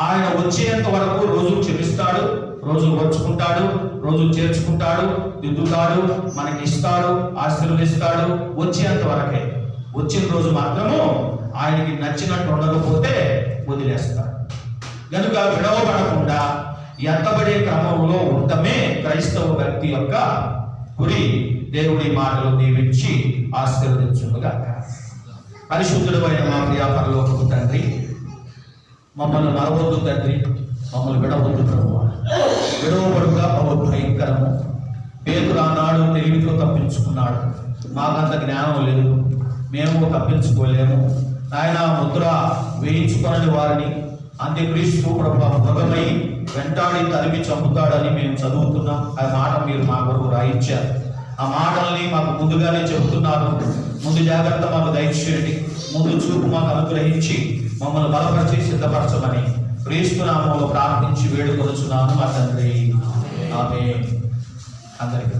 ఆయన వచ్చేంత వరకు రోజులు క్షమిస్తాడు, రోజులు వచ్చుకుంటాడు, రోజులు చేర్చుకుంటాడు, దిద్దుతాడు, మనకి ఇస్తాడు, ఆశీర్వదిస్తాడు. వచ్చేంత వరకే. వచ్చిన రోజు మాత్రము ఆయనకి నచ్చినట్టు ఉండకపోతే వదిలేస్తాడు. కనుక విడవబడకుండా ఎత్తబడే క్రమంలో ఉండటమే క్రైస్తవ వ్యక్తి యొక్క గురి. దేవుడి మాటలు దీవించి ఆశీర్వదించుగా. పరిశుద్ధుడైన మా ప్రియ పరలోకపు తండ్రి, మమ్మల్ని మరవద్దు తండ్రి, మమ్మల్ని విడవద్దు ప్రభువా. విడవబడుగా భయంకరము. పేతురు ఆనాడు తెలివితో తప్పించుకున్నాడు. మాకంత జ్ఞానం లేదు, మేము తప్పించుకోలేము. ఆయన ముద్ర వేయించుకుని వారిని అంత్యక్రీస్తు ప్రభు మృగమై వెంటాడి తరిమి చంపుతాడని మేము చదువుతున్నాం. ఆ మాట మీరు మా కొరకు రాయించారు. ఆ మాటల్ని మాకు ముందుగానే చెబుతున్నారు. ముందు జాగ్రత్త మాకు దయచేయండి, ముందు చూపు మాకు అనుగ్రహించి మమ్మల్ని బలపరిచి సిద్ధపరచమని క్రీస్తు నామములో ప్రార్థించి వేడుకొనుచున్నాము మా తండ్రి. ఆమేన్. అందరికీ